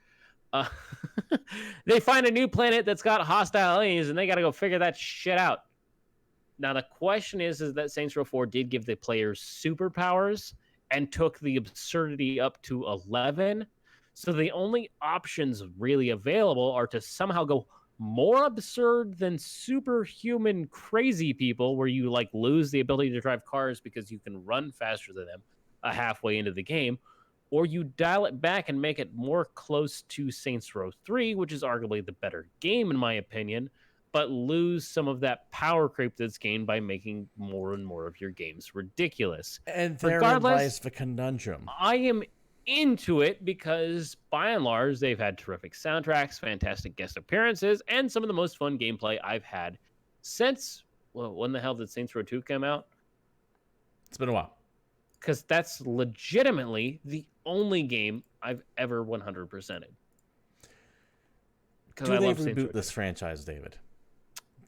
They find a new planet that's got hostile aliens, and they got to go figure that shit out. Now, the question is that Saints Row 4 did give the players superpowers and took the absurdity up to 11. So the only options really available are to somehow go more absurd than superhuman crazy people, where you lose the ability to drive cars because you can run faster than them halfway into the game, or you dial it back and make it more close to Saints Row 3, which is arguably the better game in my opinion, but lose some of that power creep that's gained by making more and more of your games ridiculous. And therein lies the conundrum. I am into it because, by and large, they've had terrific soundtracks, fantastic guest appearances, and some of the most fun gameplay I've had since, when the hell did Saints Row 2 come out? It's been a while. Because that's legitimately the only game I've ever 100%ed. Do they reboot this franchise, David?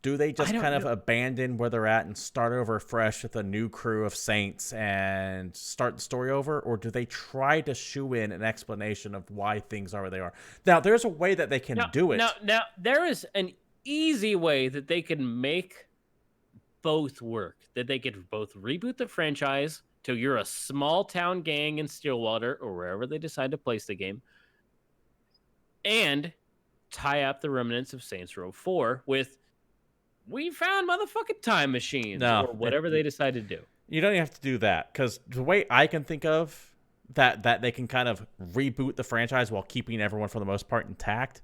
Do they just kind of abandon where they're at and start over fresh with a new crew of Saints and start the story over? Or do they try to shoe in an explanation of why things are where they are? Now, there's a way that they can do it. Now, there is an easy way that they can make both work. That they could both reboot the franchise till you're a small town gang in Stillwater or wherever they decide to place the game, and tie up the remnants of Saints Row 4 with, we found motherfucking time machines, or whatever they decide to do. You don't even have to do that, because the way I can think of that they can kind of reboot the franchise while keeping everyone for the most part intact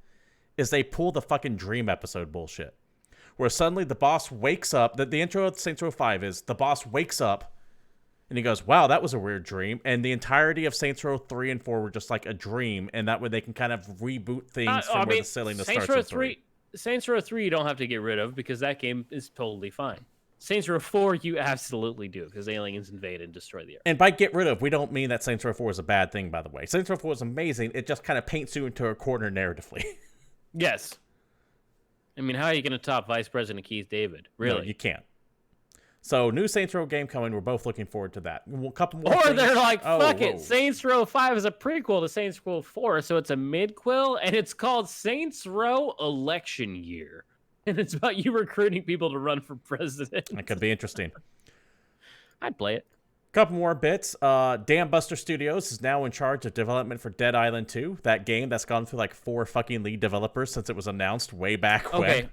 is they pull the fucking Dream episode bullshit, where suddenly the boss wakes up. The intro of Saints Row 5 is the boss wakes up and he goes, wow, that was a weird dream. And the entirety of Saints Row 3 and 4 were just like a dream, and that way they can kind of reboot things from where the silliness starts in 3. Saints Row 3 you don't have to get rid of because that game is totally fine. Saints Row 4 you absolutely do because aliens invade and destroy the Earth. And by get rid of, we don't mean that Saints Row 4 is a bad thing, by the way. Saints Row 4 is amazing. It just kind of paints you into a corner narratively. Yes. I mean, how are you going to top Vice President Keith David? Really? No, you can't. So, new Saints Row game coming. We're both looking forward to that. A couple more Or things. they're like, fuck it. Saints Row 5 is a prequel to Saints Row 4, so it's a midquel, and it's called Saints Row Election Year. And it's about you recruiting people to run for president. That could be interesting. I'd play it. Couple more bits. Dan Buster Studios is now in charge of development for Dead Island 2. That game that's gone through like 4 fucking lead developers since it was announced way back when. Okay.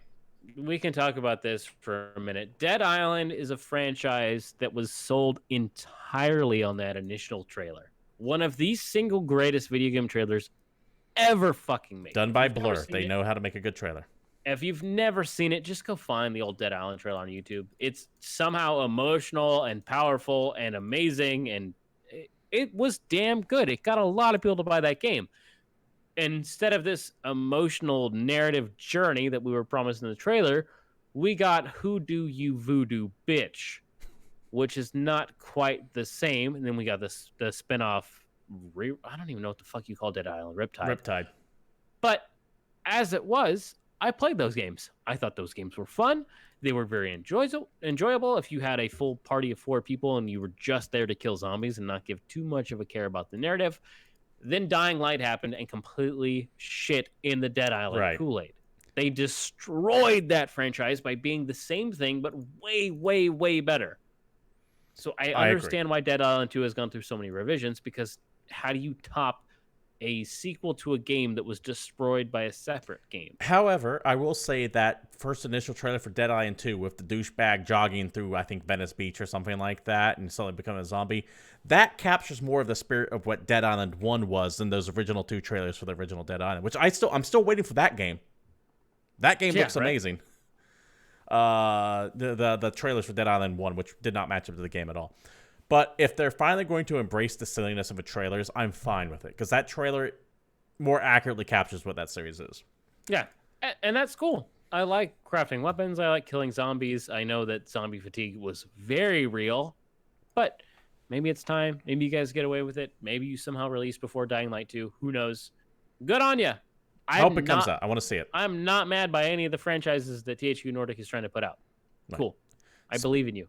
We can talk about this for a minute. Dead Island is a franchise that was sold entirely on that initial trailer. One of the single greatest video game trailers ever fucking made. Done by Blur. They know how to make a good trailer. If you've never seen it, just go find the old Dead Island trailer on YouTube. It's somehow emotional and powerful and amazing, and it was damn good. It got a lot of people to buy that game. Instead of this emotional narrative journey that we were promised in the trailer, we got Who Do You Voodoo Bitch, which is not quite the same. And then we got the spinoff. I don't even know what the fuck you call Dead Island. Riptide. But as it was, I played those games. I thought those games were fun. They were very enjoyable if you had a full party of 4 people and you were just there to kill zombies and not give too much of a care about the narrative. Then Dying Light happened and completely shit in the Dead Island Kool-Aid. They destroyed that franchise by being the same thing, but way, way, way better. So I understand why Dead Island 2 has gone through so many revisions, because how do you top a sequel to a game that was destroyed by a separate game? However, I will say that first initial trailer for Dead Island 2 with the douchebag jogging through, I think, Venice Beach or something like that and suddenly becoming a zombie, that captures more of the spirit of what Dead Island 1 was than those original 2 trailers for the original Dead Island, which I'm still waiting for that game. That game looks amazing. The trailers for Dead Island 1, which did not match up to the game at all. But if they're finally going to embrace the silliness of the trailers, I'm fine with it. Because that trailer more accurately captures what that series is. Yeah, and that's cool. I like crafting weapons. I like killing zombies. I know that zombie fatigue was very real. But maybe it's time. Maybe you guys get away with it. Maybe you somehow release before Dying Light 2. Who knows? Good on you. I hope it comes out. I want to see it. I'm not mad by any of the franchises that THQ Nordic is trying to put out. Cool. I believe in you.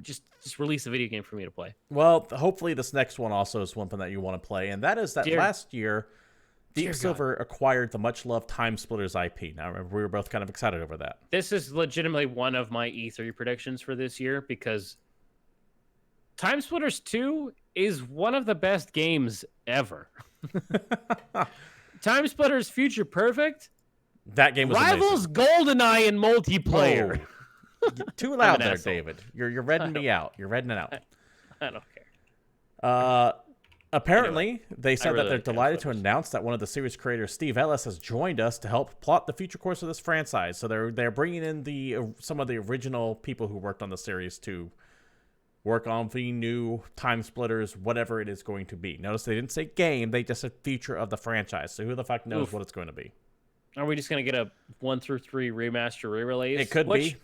Just release a video game for me to play. Well, hopefully this next one also is one that you want to play, and that is that last year, Deep Silver acquired the much-loved Time Splitters IP. Now, remember, we were both kind of excited over that. This is legitimately one of my E3 predictions for this year, because Time Splitters 2 is one of the best games ever. Time Splitters Future Perfect? That game was rivals amazing. GoldenEye in multiplayer. Oh. Too loud there, David. You're redding me out. You're redding it out. I don't care. Apparently, anyway, they said that they're delighted to announce that one of the series creators, Steve Ellis, has joined us to help plot the future course of this franchise. So they're bringing in some of the original people who worked on the series to work on the new Time Splitters, whatever it is going to be. Notice they didn't say game; they just said feature of the franchise. So who the fuck knows what it's going to be? Are we just going to get a 1 through 3 remaster re-release? It could be.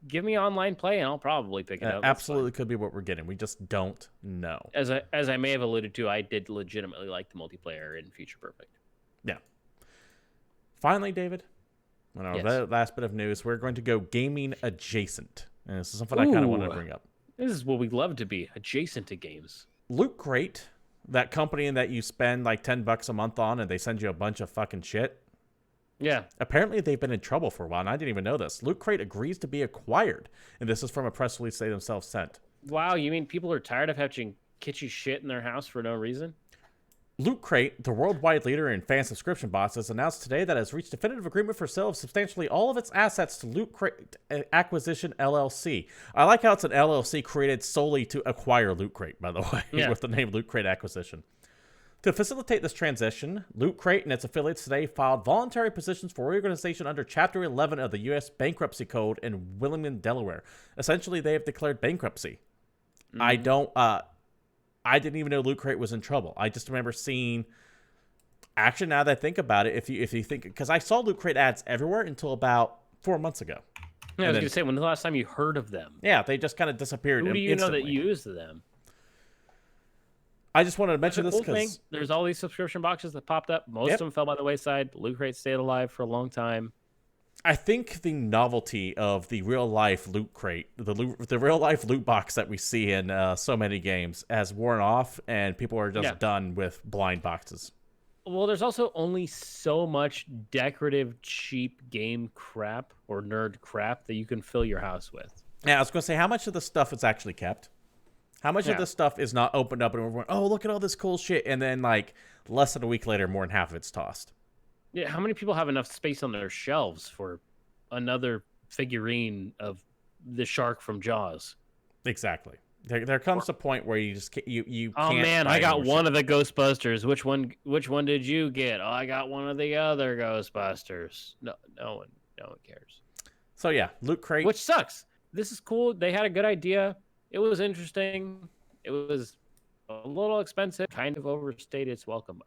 Give me online play, and I'll probably pick it up. Absolutely could be what we're getting. We just don't know. As I may have alluded to, I did legitimately like the multiplayer in Future Perfect. Yeah. Finally, David, on our last bit of news, we're going to go gaming adjacent. And this is something I kind of wanted to bring up. This is what we love to be, adjacent to games. Loot Crate, that company that you spend like $10 a month on, and they send you a bunch of fucking shit. Yeah. Apparently, they've been in trouble for a while, and I didn't even know this. Loot Crate agrees to be acquired, and this is from a press release they themselves sent. Wow, you mean people are tired of having kitschy shit in their house for no reason? Loot Crate, the worldwide leader in fan subscription boxes, announced today that it has reached definitive agreement for sale of substantially all of its assets to Loot Crate Acquisition LLC. I like how it's an LLC created solely to acquire Loot Crate, by the way, with the name Loot Crate Acquisition. To facilitate this transition, Loot Crate and its affiliates today filed voluntary petitions for reorganization under Chapter 11 of the U.S. Bankruptcy Code in Wilmington, Delaware. Essentially, they have declared bankruptcy. I didn't even know Loot Crate was in trouble. I just remember seeing action. Now that I think about it, if you think, because I saw Loot Crate ads everywhere until about 4 months ago. Yeah, I was going to say, when was the last time you heard of them? Yeah, they just kind of disappeared. Who do you instantly. know that used them? I just wanted to mention this because there's all these subscription boxes that popped up. Most of them fell by the wayside. Loot Crate stayed alive for a long time. I think the novelty of the real life loot crate, the real life loot box that we see in so many games, has worn off, and people are just done with blind boxes. Well, there's also only so much decorative, cheap game crap or nerd crap that you can fill your house with. Yeah, I was going to say, how much of the stuff is actually kept? How much of this stuff is not opened up and we're going, oh, look at all this cool shit, and then like less than a week later, more than half of it's tossed? Yeah, how many people have enough space on their shelves for another figurine of the shark from Jaws? Exactly. There comes a point where you just can't, you oh can't. Oh man, I got one of the Ghostbusters. Which one did you get? Oh, I got one of the other Ghostbusters. No one cares. So yeah, Loot Crate, which sucks. This is cool. They had a good idea. It was interesting. It was a little expensive. Kind of overstayed its welcome.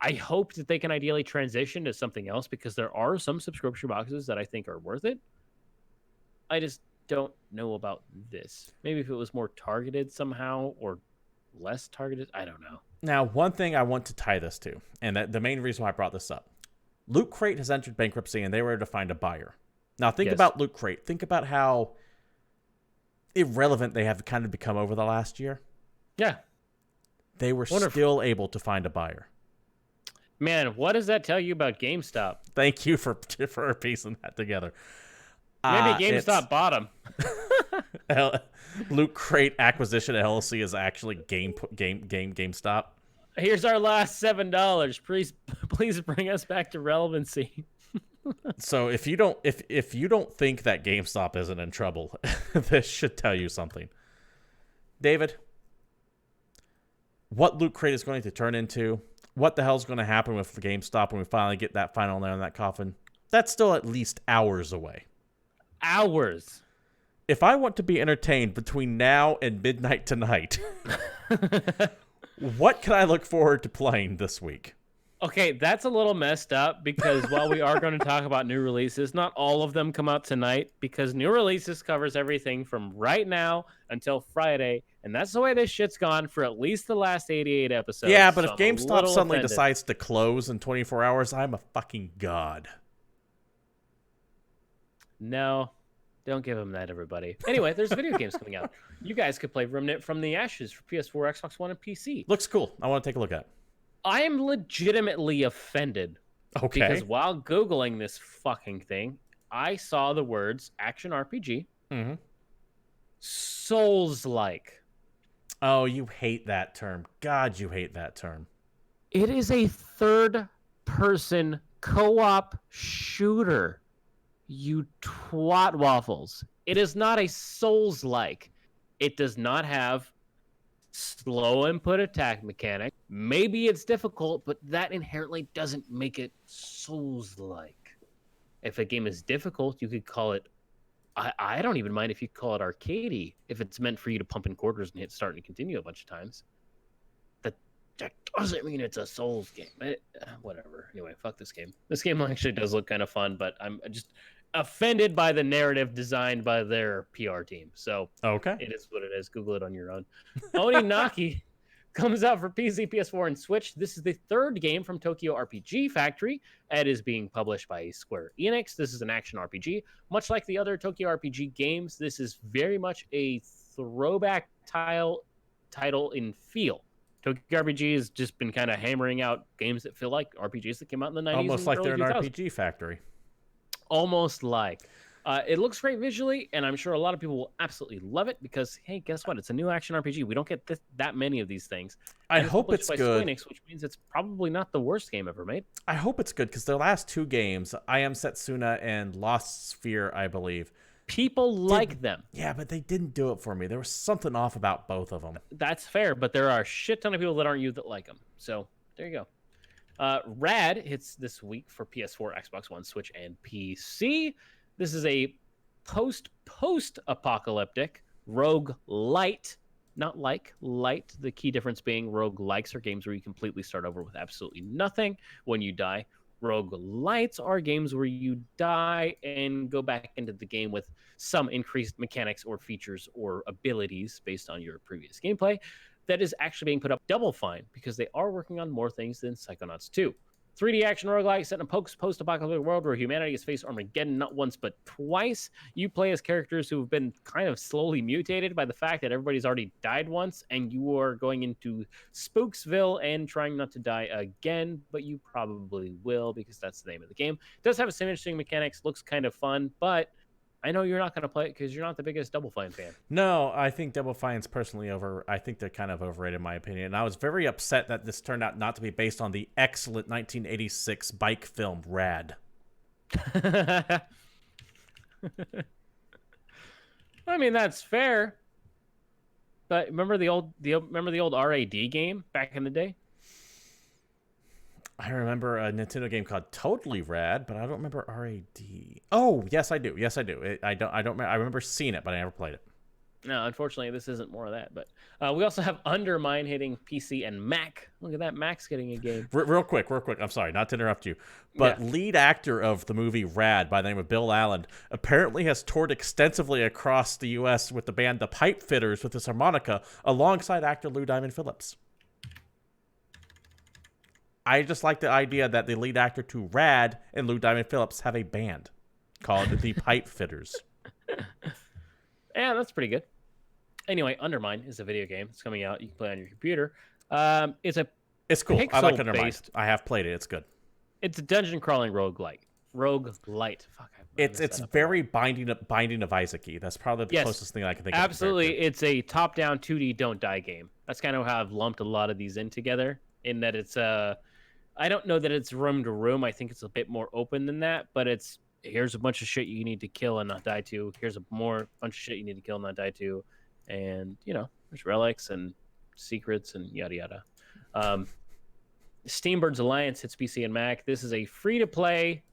I hope that they can ideally transition to something else, because there are some subscription boxes that I think are worth it. I just don't know about this. Maybe if it was more targeted somehow or less targeted, I don't know. Now, one thing I want to tie this to, and that the main reason why I brought this up, Loot Crate has entered bankruptcy, and they were to find a buyer. Now, think about Loot Crate. Think about how irrelevant they have kind of become over the last year. Yeah. They were still able to find a buyer. Man, what does that tell you about GameStop? Thank you for piecing that together. Maybe GameStop bought them. Loot Crate acquisition LLC is actually GameStop. Here's our last $7. Please bring us back to relevancy. So if you don't think that GameStop isn't in trouble, this should tell you something. David, what Loot Crate is going to turn into, what the hell's going to happen with GameStop when we finally get that final nail in that coffin, that's still at least hours away. Hours. If I want to be entertained between now and midnight tonight, what can I look forward to playing this week? Okay, that's a little messed up, because while we are going to talk about new releases, not all of them come out tonight, because new releases covers everything from right now until Friday, and that's the way this shit's gone for at least the last 88 episodes. Yeah, but if GameStop suddenly decides to close in 24 hours, I'm a fucking god. No, don't give them that, everybody. Anyway, there's video games coming out. You guys could play Remnant from the Ashes for PS4, Xbox One, and PC. Looks cool. I want to take a look at it. I am legitimately offended. Okay. Because while Googling this fucking thing, I saw the words action RPG, Souls-like. Oh, you hate that term. God, you hate that term. It is a third-person co-op shooter. You twat waffles. It is not a Souls-like. It does not have slow input attack mechanic. Maybe it's difficult, but that inherently doesn't make it Souls-like. If a game is difficult, you could call it... I don't even mind if you call it arcadey, if it's meant for you to pump in quarters and hit start and continue a bunch of times. That doesn't mean it's a Souls game. Whatever. Anyway, fuck this game. This game actually does look kind of fun, but I'm just offended by the narrative designed by their PR team. So okay, it is what it is. Google it on your own. Oninaki comes out for PC, PS4, and Switch. This is the third game from Tokyo RPG Factory. It is being published by Square Enix. This is an action RPG. Much like the other Tokyo RPG games, this is very much a throwback title in feel. Tokyo RPG has just been kind of hammering out games that feel like RPGs that came out in the 90s. Almost like they're an RPG factory. Almost like. It looks great visually, and I'm sure a lot of people will absolutely love it because, hey, guess what? It's a new action RPG. We don't get that many of these things. I hope it's by good. Square Enix, which means it's probably not the worst game ever made. I hope it's good because their last two games, I Am Setsuna and Lost Sphere, I believe. People like them. Yeah, but they didn't do it for me. There was something off about both of them. That's fair, but there are a shit ton of people that aren't you that like them. So there you go. Rad hits this week for PS4, Xbox One, Switch, and PC. This is a post-apocalyptic rogue light, not like light. The key difference being rogue likes are games where you completely start over with absolutely nothing when you die. Rogue lights are games where you die and go back into the game with some increased mechanics or features or abilities based on your previous gameplay. That is actually being put up Double Fine because they are working on more things than Psychonauts 2. 3D action roguelike set in a post-apocalyptic world where humanity has faced Armageddon not once but twice. You play as characters who have been kind of slowly mutated by the fact that everybody's already died once, and you are going into Spooksville and trying not to die again, but you probably will because that's the name of the game. It does have some interesting mechanics, looks kind of fun, but I know you're not going to play it because you're not the biggest Double Fine fan. No, I think Double Fine's personally I think they're kind of overrated in my opinion. And I was very upset that this turned out not to be based on the excellent 1986 bike film Rad. I mean, that's fair. But remember the old RAD game back in the day? I remember a Nintendo game called Totally Rad, but I don't remember RAD. Oh, yes, I do. Yes, I do. I remember seeing it, but I never played it. No, unfortunately, this isn't more of that. But we also have Undermine hitting PC and Mac. Look at that, Mac's getting a game. Real quick. I'm sorry, not to interrupt you, but lead actor of the movie Rad, by the name of Bill Allen, apparently has toured extensively across the U.S. with the band The Pipe Fitters with his harmonica, alongside actor Lou Diamond Phillips. I just like the idea that the lead actor to Rad and Lou Diamond Phillips have a band called The Pipe Fitters. Yeah, that's pretty good. Anyway, Undermine is a video game. It's coming out. You can play it on your computer. It's cool. I like Undermine. I have played it. It's good. It's a dungeon crawling roguelite. Fuck. It's very Binding of Isaac-y. That's probably the closest thing I can think of. Absolutely. It's a top-down 2D don't die game. That's kind of how I've lumped a lot of these in together, in that it's I don't know that it's room to room. I think it's a bit more open than that, but it's here's a bunch of shit you need to kill and not die to. Here's a bunch of shit you need to kill and not die to. And, there's relics and secrets and yada yada. Steambird's Alliance hits PC and Mac. This is a free-to-play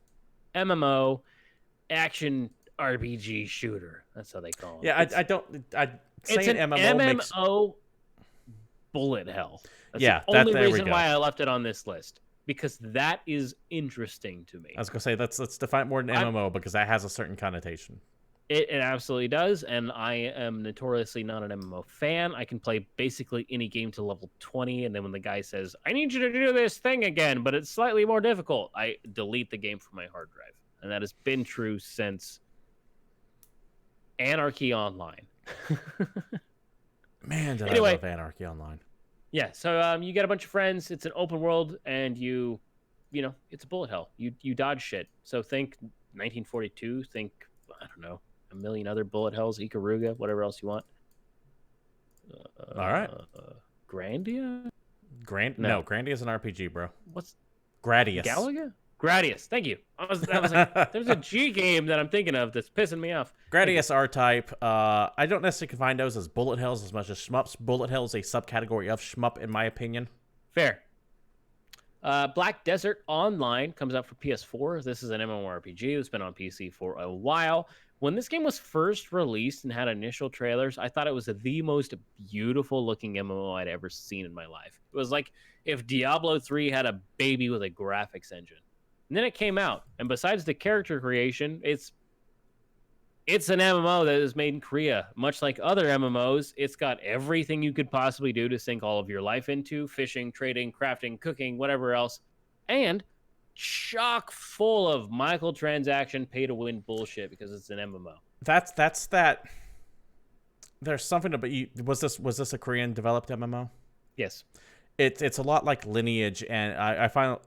MMO action RPG shooter. That's how they call it. Yeah, it's an MMO bullet hell. That's the only reason why I left it on this list, because that is interesting to me. I was going to say, let's define more than MMO, because that has a certain connotation. It absolutely does, and I am notoriously not an MMO fan. I can play basically any game to level 20, and then when the guy says, I need you to do this thing again, but it's slightly more difficult, I delete the game from my hard drive. And that has been true since Anarchy Online. Man, did I love Anarchy Online. Yeah, so you get a bunch of friends. It's an open world, and it's a bullet hell. You dodge shit. So think 1942. Think, I don't know, a million other bullet hells, Ikaruga, whatever else you want. All right. Grandia? No, Grandia's an RPG, bro. What's Gradius? Galaga? Gradius. Thank you. I was like, there's a G game that I'm thinking of that's pissing me off. Gradius R-Type. I don't necessarily confine those as bullet hells as much as shmups. Bullet hell is a subcategory of shmup, in my opinion. Fair. Black Desert Online comes out for PS4. This is an MMORPG. It's been on PC for a while. When this game was first released and had initial trailers, I thought it was the most beautiful looking MMO I'd ever seen in my life. It was like if Diablo 3 had a baby with a graphics engine. And then it came out, and besides the character creation, it's an MMO that is made in Korea. Much like other MMOs, it's got everything you could possibly do to sink all of your life into: fishing, trading, crafting, cooking, whatever else, and chock full of microtransaction pay-to-win bullshit because it's an MMO. That's that. There's something about you. Was this a Korean developed MMO? Yes. It's a lot like Lineage, and I find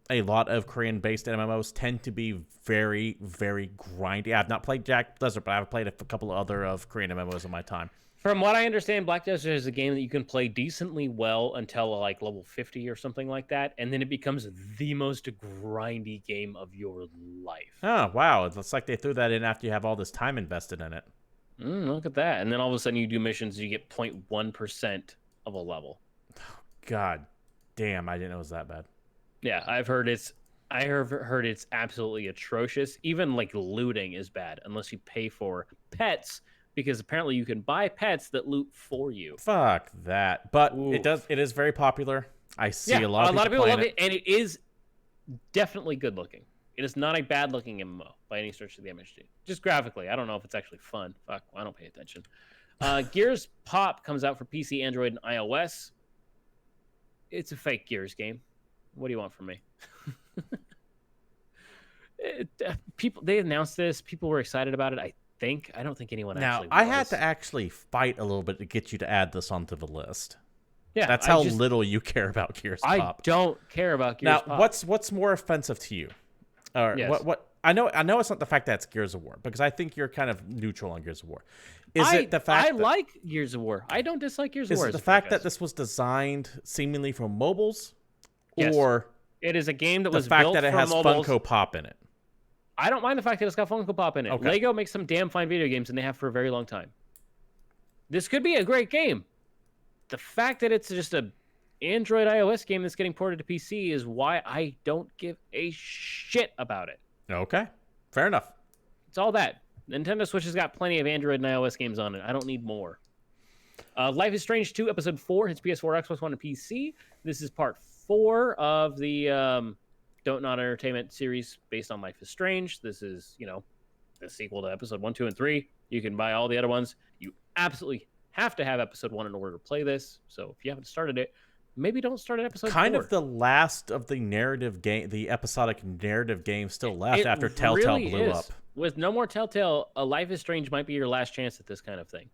a lot of Korean-based MMOs tend to be very, very grindy. I've not played Jack Blizzard, but I've played a couple of other of Korean MMOs in my time. From what I understand, Black Desert is a game that you can play decently well until like level 50 or something like that, and then it becomes the most grindy game of your life. Oh, wow. It looks like they threw that in after you have all this time invested in it. Look at that. And then all of a sudden you do missions, you get 0.1% of a level. God damn, I didn't know it was that bad. Yeah, I have heard it's absolutely atrocious. Even like looting is bad unless you pay for pets, because apparently you can buy pets that loot for you. Fuck that. But it is very popular. I see a lot of people love it, and it is definitely good looking. It is not a bad looking MMO by any stretch of the imagination. Just graphically, I don't know if it's actually fun. Fuck, I don't pay attention. Gears Pop comes out for PC, Android, and iOS. It's a fake Gears game. What do you want from me? People, they announced this. People were excited about it. I don't think anyone actually Now, I was. had to actually fight a little bit to get you to add this onto the list. Yeah, that's how little you care about Gears Pop. I don't care about Gears Pop. Now, what's more offensive to you? Or yes. what? I know it's not the fact that it's Gears of War, because I think you're kind of neutral on Gears of War. Is it the fact I like Gears of War? I don't dislike Gears of War. Is it the fact that this was designed seemingly for mobiles, yes. or it is a game that was the fact built that it for has mobiles. Funko Pop in it? I don't mind the fact that it's got Funko Pop in it. Okay. Lego makes some damn fine video games, and they have for a very long time. This could be a great game. The fact that it's just a Android iOS game that's getting ported to PC is why I don't give a shit about it. Okay, fair enough. It's all that. Nintendo Switch has got plenty of Android and iOS games on it. I don't need more. Life is Strange 2 Episode 4 hits PS4, Xbox One, and PC. This is part 4 of the Don't Not Entertainment series based on Life is Strange. This is, the sequel to Episode 1, 2, and 3. You can buy all the other ones. You absolutely have to have Episode 1 in order to play this. So if you haven't started it, maybe don't start at Episode 4. Kind of the last of the narrative game, the episodic narrative game still left after Telltale really blew is. up. With no more Telltale, a Life is Strange might be your last chance at this kind of thing.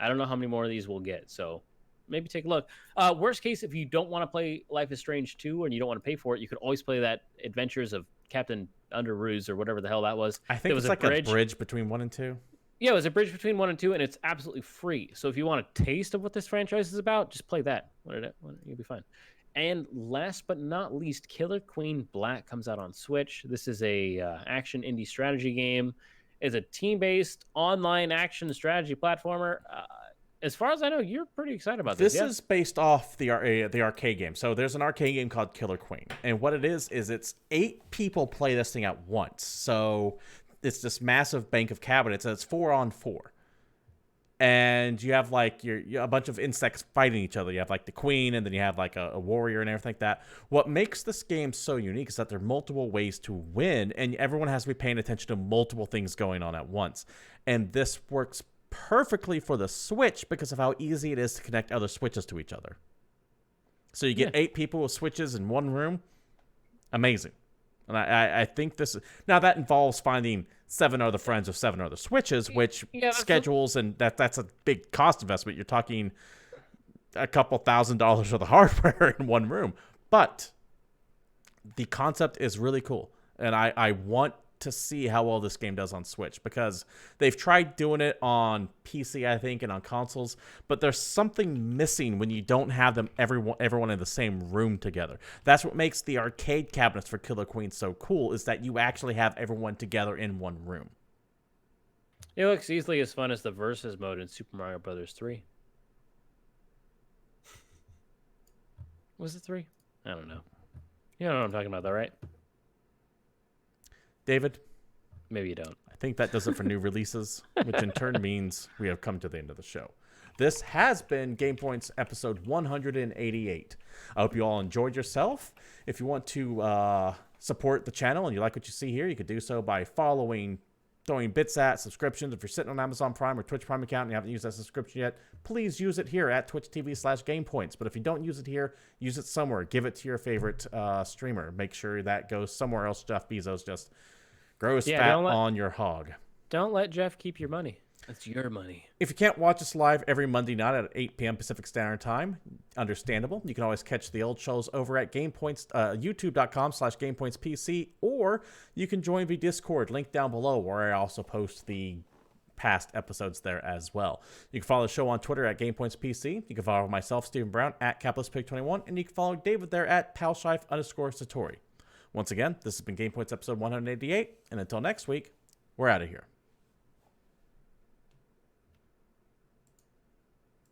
I don't know how many more of these we'll get, so maybe take a look. Worst case, if you don't want to play Life is Strange 2 and you don't want to pay for it, you could always play that Adventures of Captain Underoos or whatever the hell that was. I think it was like a bridge between 1 and 2. Yeah, it was a bridge between 1 and 2, and it's absolutely free. So if you want a taste of what this franchise is about, just play that. You'll be fine. And last but not least, Killer Queen Black comes out on Switch. This is a action indie strategy game. It's a team-based online action strategy platformer. As far as I know, you're pretty excited about this. This is based off the arcade game. So there's an arcade game called Killer Queen, and what it is it's 8 people play this thing at once. So it's this massive bank of cabinets, and it's 4-on-4. And you have like a bunch of insects fighting each other. You have like the queen, and then you have like a warrior and everything like that. What makes this game so unique is that there are multiple ways to win, and everyone has to be paying attention to multiple things going on at once. And this works perfectly for the Switch because of how easy it is to connect other Switches to each other. So you get 8 people with Switches in one room. Amazing. And I think this is... Now, that involves finding 7 other friends of 7 other Switches, which schedules, and that's a big cost investment. You're talking a couple $1,000s for the hardware in one room. But the concept is really cool. And I want to see how well this game does on Switch, because they've tried doing it on PC, I think, and on consoles, but there's something missing when you don't have them everyone in the same room together. That's what makes the arcade cabinets for Killer Queen so cool, is that you actually have everyone together in one room. It looks easily as fun as the Versus mode in Super Mario Brothers 3. Was it 3? I don't know. You know what I'm talking about, though, right? David? Maybe you don't. I think that does it for new releases, which in turn means we have come to the end of the show. This has been GamePoints episode 188. I hope you all enjoyed yourself. If you want to support the channel and you like what you see here, you could do so by throwing bits at subscriptions. If you're sitting on Amazon Prime or Twitch Prime account and you haven't used that subscription yet, please use it here at twitch.tv/GamePoints. But if you don't use it here, use it somewhere. Give it to your favorite streamer. Make sure that goes somewhere else. Jeff Bezos just grows fat on your hog. Don't let Jeff keep your money. That's your money. If you can't watch us live every Monday night at 8 p.m. Pacific Standard Time, understandable. You can always catch the old shows over at GamePoints, youtube.com/GamePointsPC, or you can join the Discord, link down below, where I also post the past episodes there as well. You can follow the show on Twitter at GamePointsPC. You can follow myself, Stephen Brown, at CapitalistPig21, and you can follow David there at palshife_Satori. Once again, this has been GamePoints episode 188, and until next week, we're out of here.